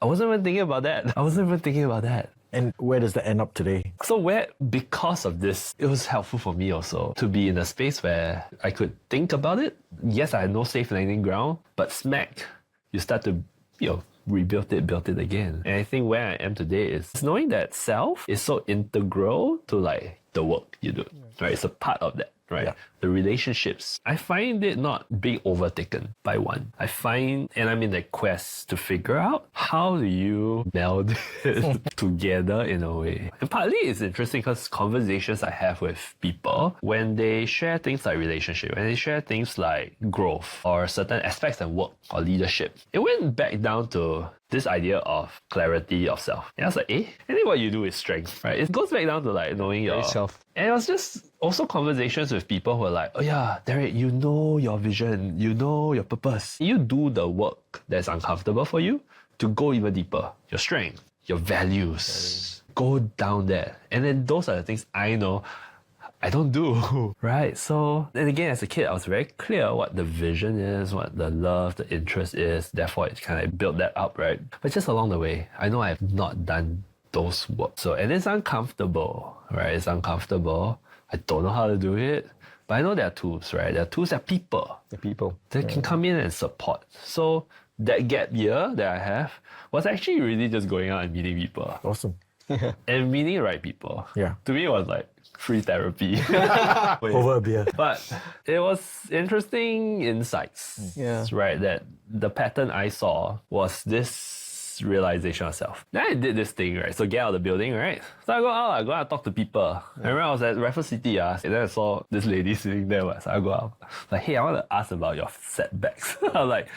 I wasn't even thinking about that. And where does that end up today? So because of this, it was helpful for me also to be in a space where I could think about it. Yes, I had no safe landing ground, but you start to, rebuilt it, built it again. And I think where I am today is knowing that self is so integral to like the work you do, right? It's a part of that, right? Yeah. The relationships, I find it not being overtaken by one. I find, and I'm in the quest to figure out how do you meld it together in a way. And partly it's interesting because conversations I have with people, when they share things like relationship, when they share things like growth or certain aspects of work or leadership, it went back down to this idea of clarity of self. And I was like, I think what you do is strength, right? It goes back down to like knowing your self. And it was just also conversations with people who are like, oh yeah, Derek, you know your vision, you know your purpose. You do the work that's uncomfortable for you to go even deeper. Your strength, your values, go down there. And then those are the things I know I don't do, right? So, and again, as a kid, I was very clear what the vision is, what the love, the interest is. Therefore, it kind of built that up, right? But just along the way, I know I have not done those work. So, and it's uncomfortable, right? It's uncomfortable. I don't know how to do it. But I know there are tools, right? There are tools that are people. The people. That can come in and support. So, that gap year that I have was actually really just going out and meeting people. Awesome. And meeting the right people. Yeah. To me, it was like free therapy. Over a beer. But it was interesting insights, Yeah. right? That the pattern I saw was this realization of self. Then I did this thing, right? So get out of the building, right? So I go out, talk to people. I remember I was at Raffles City, and then I saw this lady sitting there. So I go out, like, hey, I want to ask about your setbacks. I was like,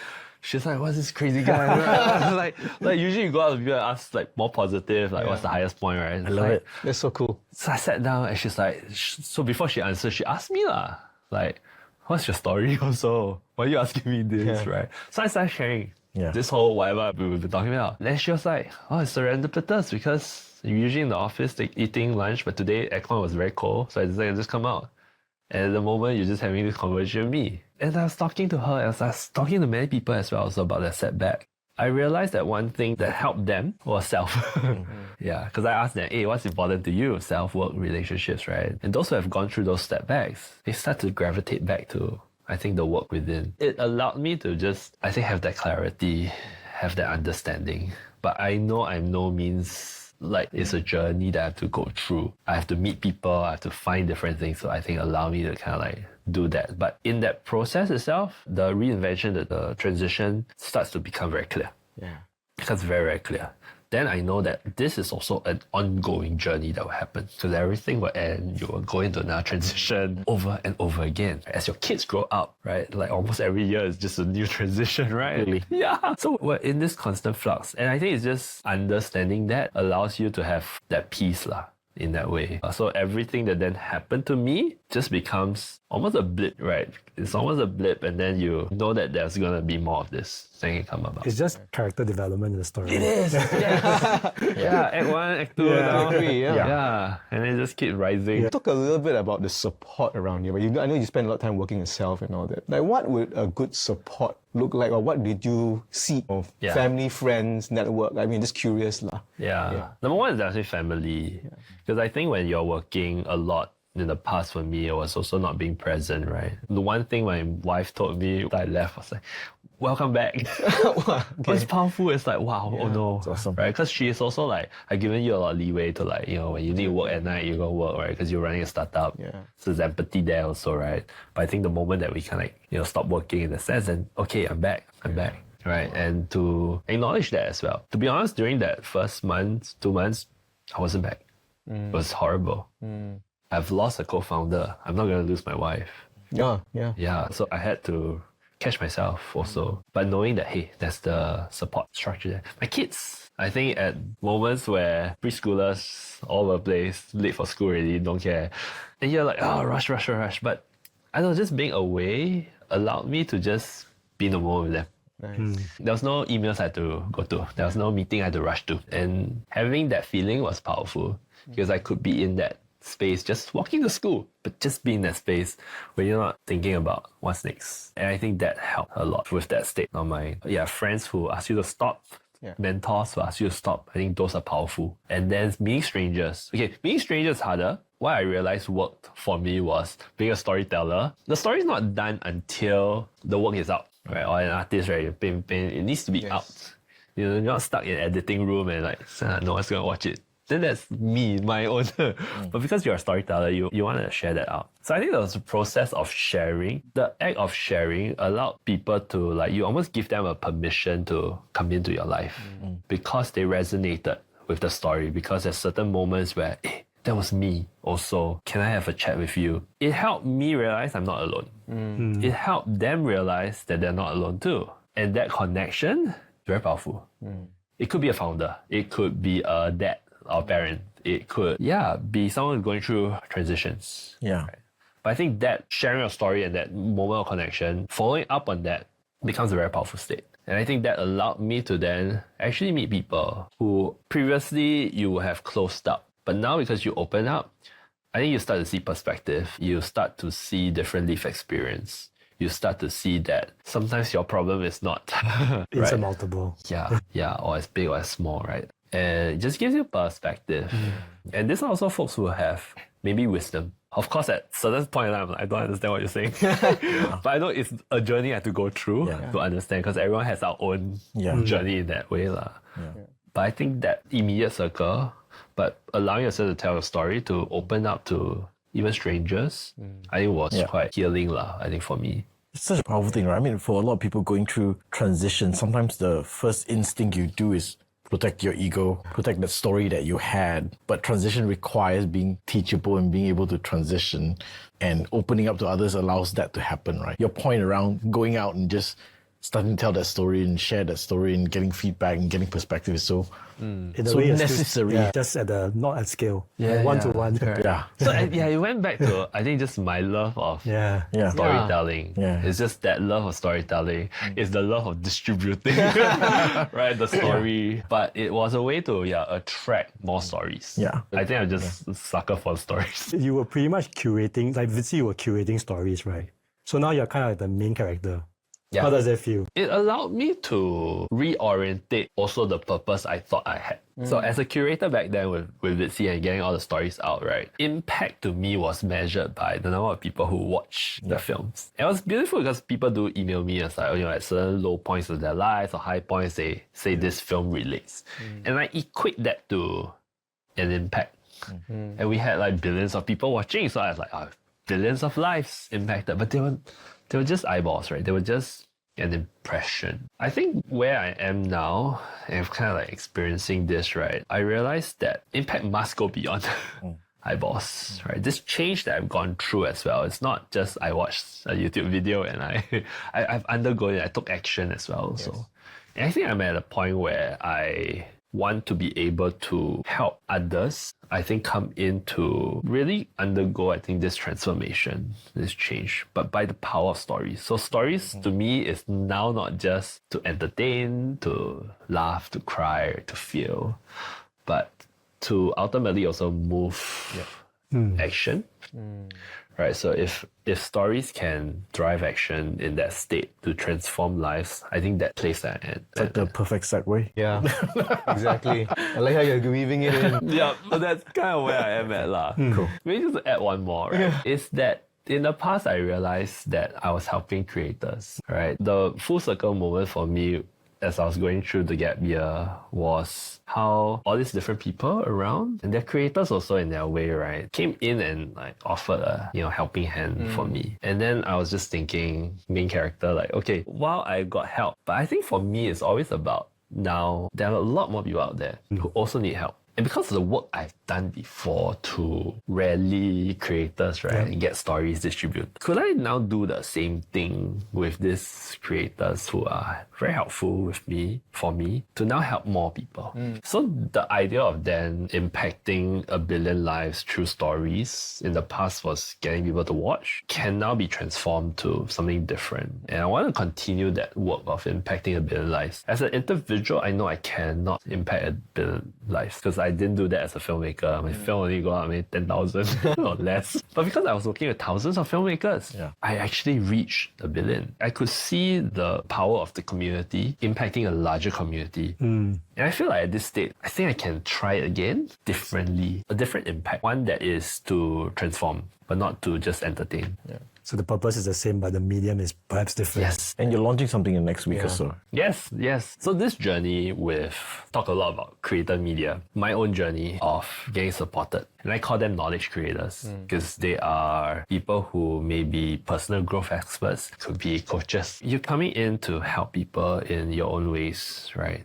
she's like, what's this crazy guy? like usually you go out with people and ask like more positive, like what's the highest point, right? I love it. That's so cool. So I sat down and she's like, so before she answered, she asked me like, what's your story also? Why are you asking me this, right? So I started sharing this whole whatever we've been talking about. Then she was like, oh, it's serendipitous because usually in the office they're eating lunch, but today aircon was very cold, so I decided to just come out. And at the moment, you're just having this conversation with me. And I was talking to her, and I was talking to many people as well also about their setback. I realized that one thing that helped them was self. Yeah, because I asked them, hey, what's important to you? Self-work, relationships, right? And those who have gone through those setbacks, they start to gravitate back to, I think, the work within. It allowed me to just, I think, have that clarity, have that understanding. But I know I'm no means like it's a journey that I have to go through. I have to meet people, I have to find different things. So I think allow me to kind of like do that. But in that process itself, the reinvention, the transition starts to become very clear. Yeah. It becomes very, very clear. Then I know that this is also an ongoing journey that will happen. Because everything will end, you will go into another transition over and over again. As your kids grow up, right? Like almost every year is just a new transition, right? Really? Yeah. So we're in this constant flux. And I think it's just understanding that allows you to have that peace in that way. So everything that then happened to me just becomes almost a blip, right? It's almost a blip, and then you know that there's going to be more of this thing can come about. It's just character development in the story. It is. Yes. Yeah. Act 1, Act 2. now. Act 3, Yeah. And it just keeps rising. Talk a little bit about the support around you. I know you spend a lot of time working yourself and all that. Like, what would a good support look like, or what did you see of family, friends, network? I mean, just curious lah. Yeah. Number one is definitely family. Because I think when you're working a lot, in the past for me, it was also not being present, right? The one thing my wife told me when I left was like, welcome back. It's powerful. It's like, wow, oh no. It's awesome. Right? Because she is also like, I've given you a lot of leeway to like, when you need to work at night, you go work, right? Because you're running a startup. Yeah. So there's empathy there also, right? But I think the moment that we can stop working in a sense, and okay, I'm back. Right? And to acknowledge that as well. To be honest, during that first month, 2 months, I wasn't back. It was horrible. I've lost a co-founder. I'm not going to lose my wife. Yeah. So I had to catch myself also. But knowing that, hey, that's the support structure there. My kids, I think at moments where preschoolers all over the place, late for school already, don't care. And you're like, oh, rush. But I don't know, just being away allowed me to just be in the moment with them. Nice. There was no emails I had to go to. There was no meeting I had to rush to. And having that feeling was powerful because I could be in that space, just walking to school, but just be in that space where you're not thinking about what's next. And I think that helped a lot with that state of mind. Yeah, friends who ask you to stop, mentors who ask you to stop, I think those are powerful. And then meeting strangers. Okay, meeting strangers is harder. What I realized worked for me was being a storyteller. The story is not done until the work is out, right? Or an artist, right? It needs to be out. You're not stuck in editing room and like, no one's going to watch it. Then that's me, my own. But because you're a storyteller, you want to share that out. So I think there was a process of sharing. The act of sharing allowed people to, like, you almost give them a permission to come into your life because they resonated with the story, because there's certain moments where, hey, that was me also. Can I have a chat with you? It helped me realize I'm not alone. It helped them realize that they're not alone too. And that connection is very powerful. It could be a founder. It could be a dad or parent. It could, be someone going through transitions. Yeah. Right? But I think that sharing a story and that moment of connection, following up on that becomes a very powerful state. And I think that allowed me to then actually meet people who previously you would have closed up. But now because you open up, I think you start to see perspective. You start to see different life experience. You start to see that sometimes your problem is not insurmountable. Yeah, or as big or as small, right? And it just gives you perspective. And these are also folks who have maybe wisdom. Of course, at certain point in time, I don't understand what you're saying. But I know it's a journey I have to go through to understand, because everyone has our own journey in that way. But I think that immediate circle, but allowing yourself to tell a story, to open up to even strangers, I think was quite healing, I think, for me. It's such a powerful thing, right? I mean, for a lot of people going through transition, sometimes the first instinct you do is protect your ego, protect the story that you had. But transition requires being teachable and being able to transition, and opening up to others allows that to happen, right? Your point around going out and just starting to tell that story and share that story and getting feedback and getting perspective is so necessary. Just not at scale. One-to-one. So it went back to, I think, just my love of storytelling. It's just that love of storytelling. It's the love of distributing, right? The story. But it was a way to attract more stories. I think I'm just a sucker for stories. You were pretty much curating, like Viddsee, you were curating stories, right? So now you're kind of like the main character. How does it feel? It allowed me to reorientate also the purpose I thought I had. So as a curator back then with Viddsee and getting all the stories out, right, impact to me was measured by the number of people who watch the films. It was beautiful because people do email me as like, at certain low points of their lives or high points, they say this film relates. And I equate that to an impact. And we had like billions of people watching, so I was like, billions of lives impacted. But they were just eyeballs, right? They were just an impression. I think where I am now, and I'm kind of like experiencing this, right? I realized that impact must go beyond eyeballs, right? This change that I've gone through as well. It's not just I watched a YouTube video and I've undergone it. I took action as well. Yes. So, and I think I'm at a point where I want to be able to help others, I think, come in to really undergo, I think, this transformation, this change, but by the power of stories. So stories to me is now not just to entertain, to laugh, to cry, to feel, but to ultimately also move action. Right, so if stories can drive action in that state to transform lives, I think that plays that in. It's like the perfect segue. Yeah, exactly. I like how you're weaving it in. Yeah, so that's kind of where I am at. Cool. Maybe just to add one more, right? Is that in the past I realized that I was helping creators, right? The full circle moment for me as I was going through the gap year was how all these different people around, and they're creators also in their way, right, came in and like offered a helping hand for me. And then I was just thinking, main character, like, okay, while I got help, but I think for me it's always about now there are a lot more people out there who also need help. And because of the work I've done before to rally creators, right, and get stories distributed, could I now do the same thing with these creators who are very helpful with me, for me, to now help more people? So the idea of then impacting 1 billion lives through stories in the past was getting people to watch, can now be transformed to something different. And I want to continue that work of impacting 1 billion lives. As an individual, I know I cannot impact 1 billion lives because I didn't do that as a filmmaker. My film only got out maybe 10,000 or less. But because I was working with thousands of filmmakers, I actually reached 1 billion. I could see the power of the community impacting a larger community. And I feel like at this state, I think I can try it again differently. A different impact. One that is to transform, but not to just entertain. So the purpose is the same, but the medium is perhaps different. Yes. And you're launching something in next week or so. Yes, yes. So this journey talk a lot about creator media, my own journey of getting supported. And I call them knowledge creators because they are people who may be personal growth experts, could be coaches. You're coming in to help people in your own ways, right?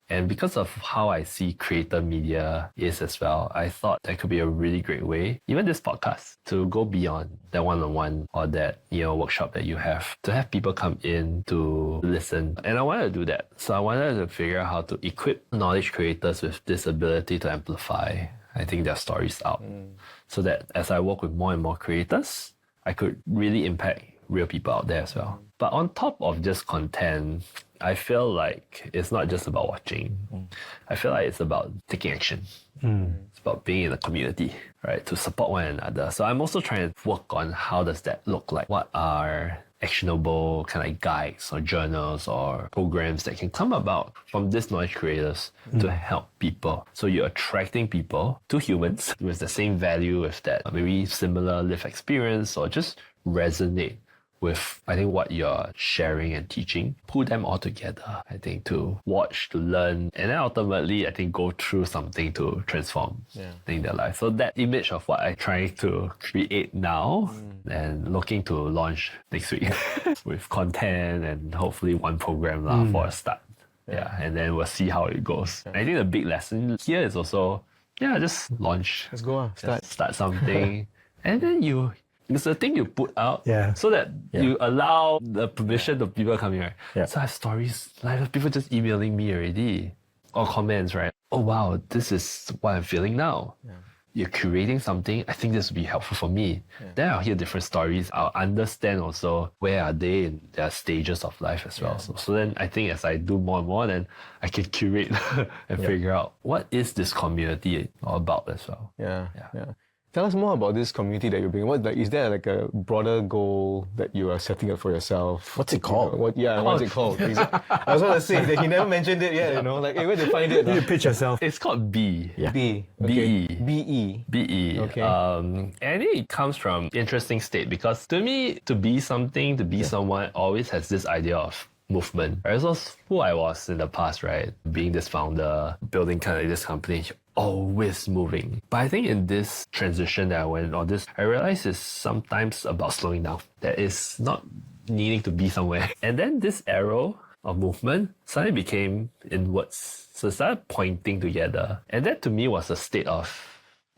And because of how I see creator media is as well, I thought that could be a really great way, even this podcast, to go beyond that one-on-one or that, workshop that you have, to have people come in to listen. And I wanted to do that. So I wanted to figure out how to equip knowledge creators with this ability to amplify, I think, their stories out. So that as I work with more and more creators, I could really impact real people out there as well. But on top of just content, I feel like it's not just about watching. I feel like it's about taking action. It's about being in a community, right? To support one another. So I'm also trying to work on how does that look like? What are actionable kind of guides or journals or programs that can come about from these knowledge creators to help people? So you're attracting people, to humans, with the same value, with that maybe similar life experience, or just resonate with, I think, what you're sharing and teaching. Pull them all together, I think, to watch, to learn, and then ultimately, I think, go through something to transform in their life. So that image of what I'm trying to create now and looking to launch next week with content and hopefully one program for a start. Yeah, and then we'll see how it goes. I think the big lesson here is also, just launch. Let's go. Start something. And then it's the thing you put out so that you allow the permission of people coming, right? Yeah. So I have stories, like people just emailing me already, or comments, right? Oh wow, this is what I'm feeling now. You're creating something, I think this would be helpful for me. Then I'll hear different stories. I'll understand also where are they in their stages of life as well. So then I think as I do more and more, then I can curate and figure out what is this community all about as well. Yeah. Tell us more about this community that you're bringing. Is there like a broader goal that you are setting up for yourself? What's it called? What's it called? I was going to say that he never mentioned it yet, like, hey, where to find it? You pitch yourself. It's called B. B. Okay. B-E. BE. Okay. And I think it comes from interesting state, because to me, to be something, to be someone, always has this idea of movement. Right? So who I was in the past, right? Being this founder, building kind of this company, always moving. But I think in this transition that I went on I realized it's sometimes about slowing down. That is not needing to be somewhere. And then this arrow of movement suddenly became inwards. So it started pointing together. And that to me was a state of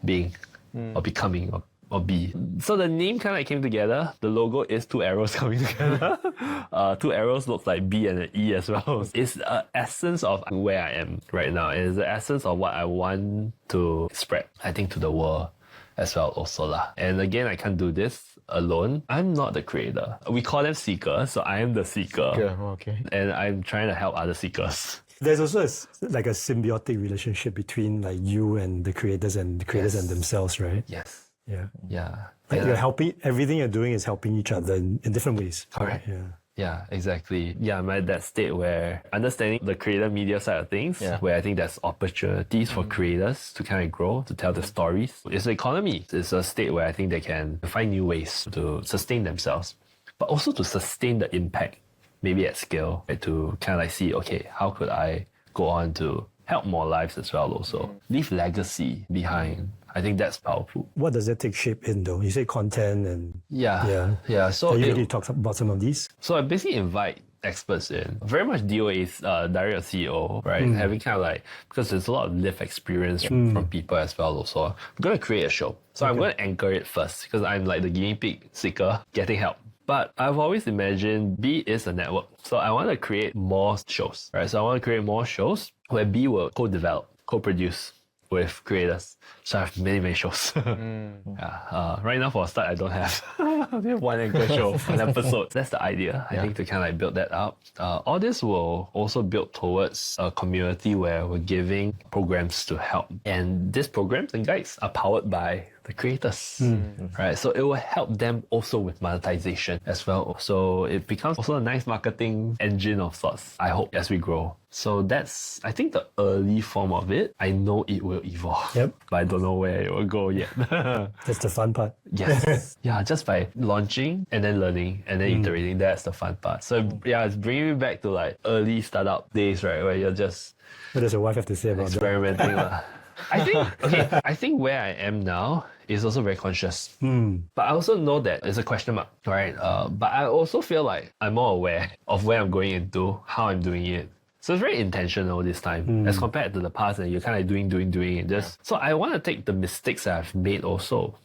being or becoming or be. So the name kind of came together. The logo is two arrows coming together. Two arrows looks like B and an E as well. It's the essence of where I am right now. It's the essence of what I want to spread, I think, to the world as well also lah. And again, I can't do this alone. I'm not the creator. We call them seekers, so I am the seeker. Okay. And I'm trying to help other seekers. There's also like a symbiotic relationship between like you and the creators and and themselves, right? Yes. Yeah. Like you're helping, everything you're doing is helping each other in different ways. Correct. Yeah. Yeah, exactly. Yeah, I'm at that state where understanding the creator media side of things, where I think there's opportunities for creators to kind of grow, to tell their stories. It's the economy. It's a state where I think they can find new ways to sustain themselves, but also to sustain the impact, maybe at scale, right? To kind of like see, okay, how could I go on to help more lives as well also? Leave legacy behind. I think that's powerful. What does that take shape in though? You say content and... Yeah. So you already talked about some of these? So I basically invite experts in. Very much DOA's direct CEO, right? Having kind of like, because there's a lot of lived experience from people as well also. I'm going to create a show. So I'm going to anchor it first, because I'm like the guinea pig seeker getting help. But I've always imagined B is a network. So I want to create more shows, right? So I want to create more shows where B will co-develop, co-produce with creators. So I have many shows. Right now for a start, I don't have. I have one anchor show, one episode. That's the idea, I think, to kind of like build that up. All this will also build towards a community where we're giving programs to help. And these programs and guides are powered by the the creators, right? So it will help them also with monetization as well. So it becomes also a nice marketing engine of sorts, I hope, as we grow. So that's, I think, the early form of it. I know it will evolve, but I don't know where it will go yet. That's the fun part. Yes. Yeah, just by launching and then learning and then iterating, that's the fun part. So yeah, it's bringing me back to like early startup days, right? Where you're just What does your wife have to say about that? experimenting. I think where I am now is also very conscious. But I also know that it's a question mark, right? But I also feel like I'm more aware of where I'm going into, how I'm doing it. So it's very intentional this time as compared to the past, and you're kind of doing and just. So I want to take the mistakes that I've made also,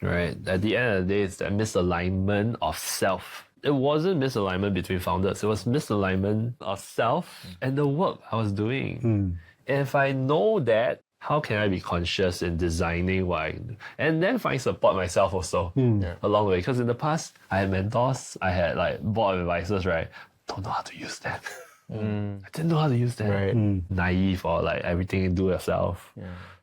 right? At the end of the day, it's that misalignment of self. It wasn't misalignment between founders. It was misalignment of self and the work I was doing. And if I know that, how can I be conscious in designing what I do? And then find support myself also along the way. Because in the past, I had mentors, I had like board advisors, right? Don't know how to use that. I didn't know how to use that. Right. Naive or like everything do yourself.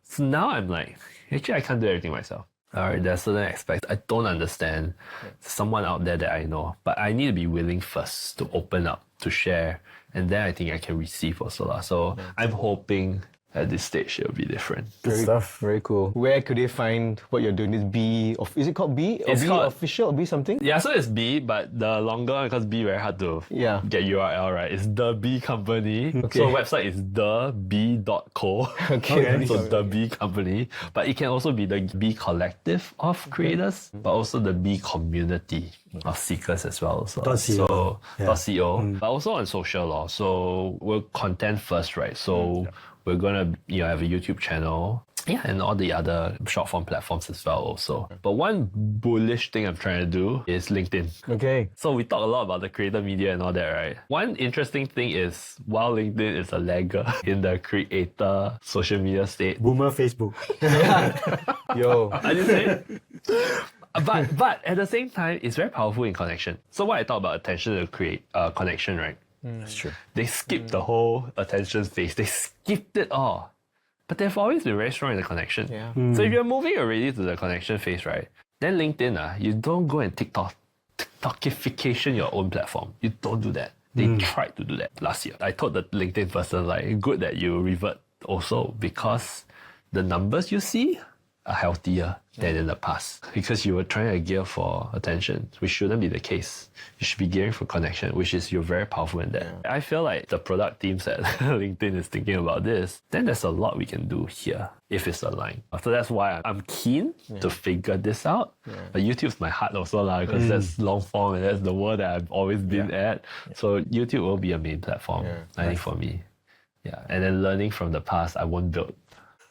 So now I'm like, actually I can't do everything myself. Alright, there's certain aspects I don't understand. Someone out there that I know. But I need to be willing first to open up, to share. And then I think I can receive also. So I'm hoping at this stage it'll be different. Good stuff. Very cool. Where could they find what you're doing? Is it called B? Or It's B called- official or B something? Yeah, so it's B, but the longer one, because B very hard to get URL, right? It's the B company. Okay. So website is theb.co. Okay. So the B company. But it can also be the B collective of creators, but also the B community of seekers as well. So, .co. so Yeah. .co. But also on social law. So we're content first, right? So we're gonna have a YouTube channel. Yeah, and all the other short form platforms as well also. But one bullish thing I'm trying to do is LinkedIn. Okay. So we talk a lot about the creator media and all that, right? One interesting thing is while LinkedIn is a lagger in the creator social media state, Boomer Facebook. Yo. I didn't say it. But at the same time, it's very powerful in connection. So what I talk about attention to create connection, right? That's true. They skipped the whole attention phase. They skipped it all. But they've always been very strong in the connection. Yeah. So if you're moving already to the connection phase, right? Then LinkedIn, you don't go and TikTokification your own platform. You don't do that. They tried to do that last year. I told the LinkedIn person, like, good that you revert also, because the numbers you see are healthier than in the past. Because you were trying to gear for attention, which shouldn't be the case. You should be gearing for connection, which is you're very powerful in that. Yeah. I feel like the product teams at LinkedIn is thinking about this, then there's a lot we can do here if it's aligned. So that's why I'm keen to figure this out. But YouTube's my heart also, because that's long form and that's the world that I've always been at. So YouTube will be a main platform, I think, for me. Yeah. And then learning from the past, I won't build.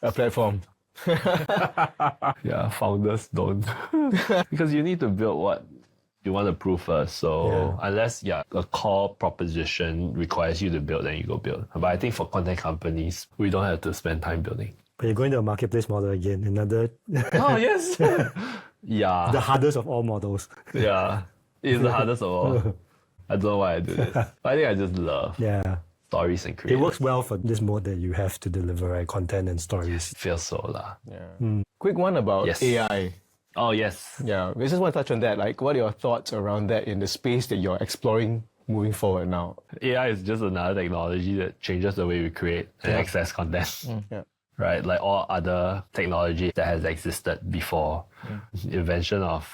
A platform. Yeah, founders don't. Because you need to build what you want to prove first. So unless a core proposition requires you to build, then you go build. But I think for content companies, we don't have to spend time building. But you're going to a marketplace model again. Another Oh, yes. Yeah. the hardest of all models. Yeah. It's the hardest of all. I don't know why I do this. But I think I just love Yeah. stories and creators. It works well for this mode that you have to deliver, right? Content and stories. Feels so lah. Quick one about Yes. AI. Oh, yes. Yeah, we just want to touch on that. Like, what are your thoughts around that in the space that you're exploring moving forward now? AI is just another technology that changes the way we create and access content. Yeah. Right? Like all other technology that has existed before. Invention of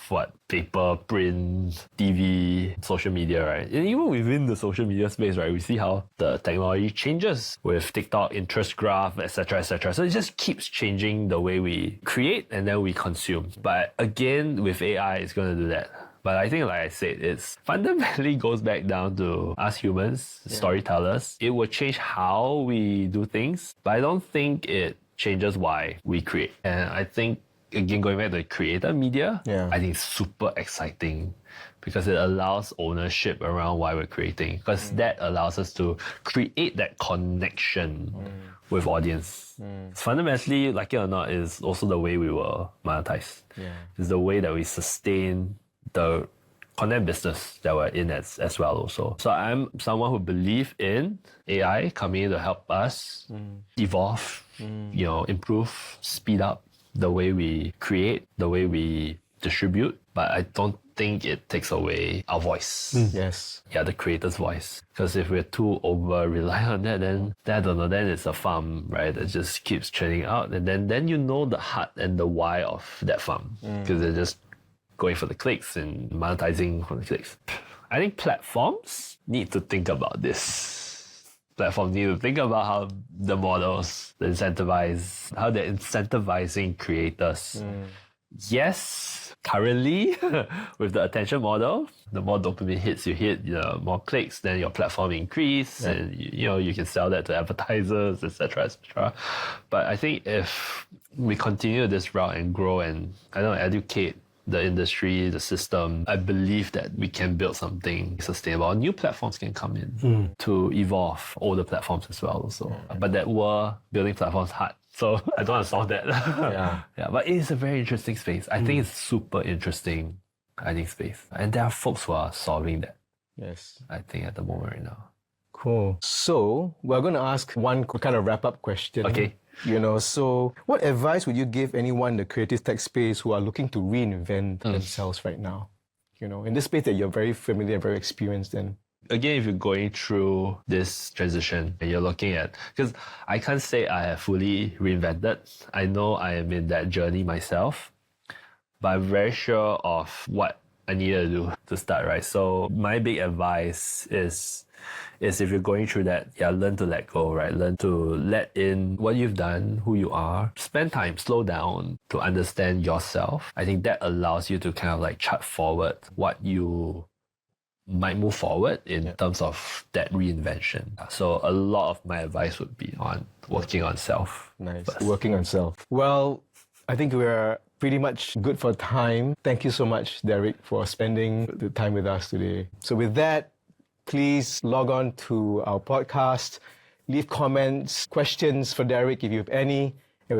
paper, print, TV, social media, right? And even within the social media space, right, we see how the technology changes with TikTok, interest graph, etc., etc. So it just keeps changing the way we create and then we consume. But again, with AI, it's going to do that. But I think, like I said, it's fundamentally goes back down to us humans, storytellers. It will change how we do things, but I don't think it changes why we create. And I think, again, going back to the creator media, I think it's super exciting because it allows ownership around why we're creating, because that allows us to create that connection with audience. Fundamentally, like it or not, is also the way we will monetize. It's the way that we sustain the content business that we're in as well also. So I'm someone who believes in AI coming in to help us evolve, improve, speed up the way we create, the way we distribute, but I don't think it takes away our voice. Yes. Yeah, the creator's voice. Because if we're too over reliant on that, then I don't know, then it's a farm, right? That just keeps churning out. And then you know the heart and the why of that farm. Because they're just going for the clicks and monetizing from the clicks. I think platforms need to think about this. Platforms need to think about how the models incentivize, how they're incentivizing creators. Yes, currently with the attention model, the more dopamine hits you hit, the more clicks, then your platform increase, and you can sell that to advertisers, etc., etc. But I think if we continue this route and grow and educate the industry, the system, I believe that we can build something sustainable. New platforms can come in to evolve older platforms as well. Also, but that were building platforms hard. So I don't want to solve that. Yeah, but it is a very interesting space. I think it's super interesting, space. And there are folks who are solving that. Yes. I think at the moment right now. Cool. So we're going to ask one kind of wrap-up question. Okay. So what advice would you give anyone in the creative tech space who are looking to reinvent themselves right now? In this space that you're very familiar, very experienced in. Again, if you're going through this transition and you're looking at, because I can't say I have fully reinvented. I know I am in that journey myself, but I'm very sure of what I need to do to start, right? So my big advice is if you're going through that, learn to let go, right? Learn to let in what you've done, who you are. Spend time, slow down to understand yourself. I think that allows you to kind of like chart forward what you might move forward in terms of that reinvention. So a lot of my advice would be on working on self. Nice. First. Working on self. Well, I think we're pretty much good for time. Thank you so much, Derek, for spending the time with us today. So with that, please log on to our podcast, leave comments, questions for Derek if you have any.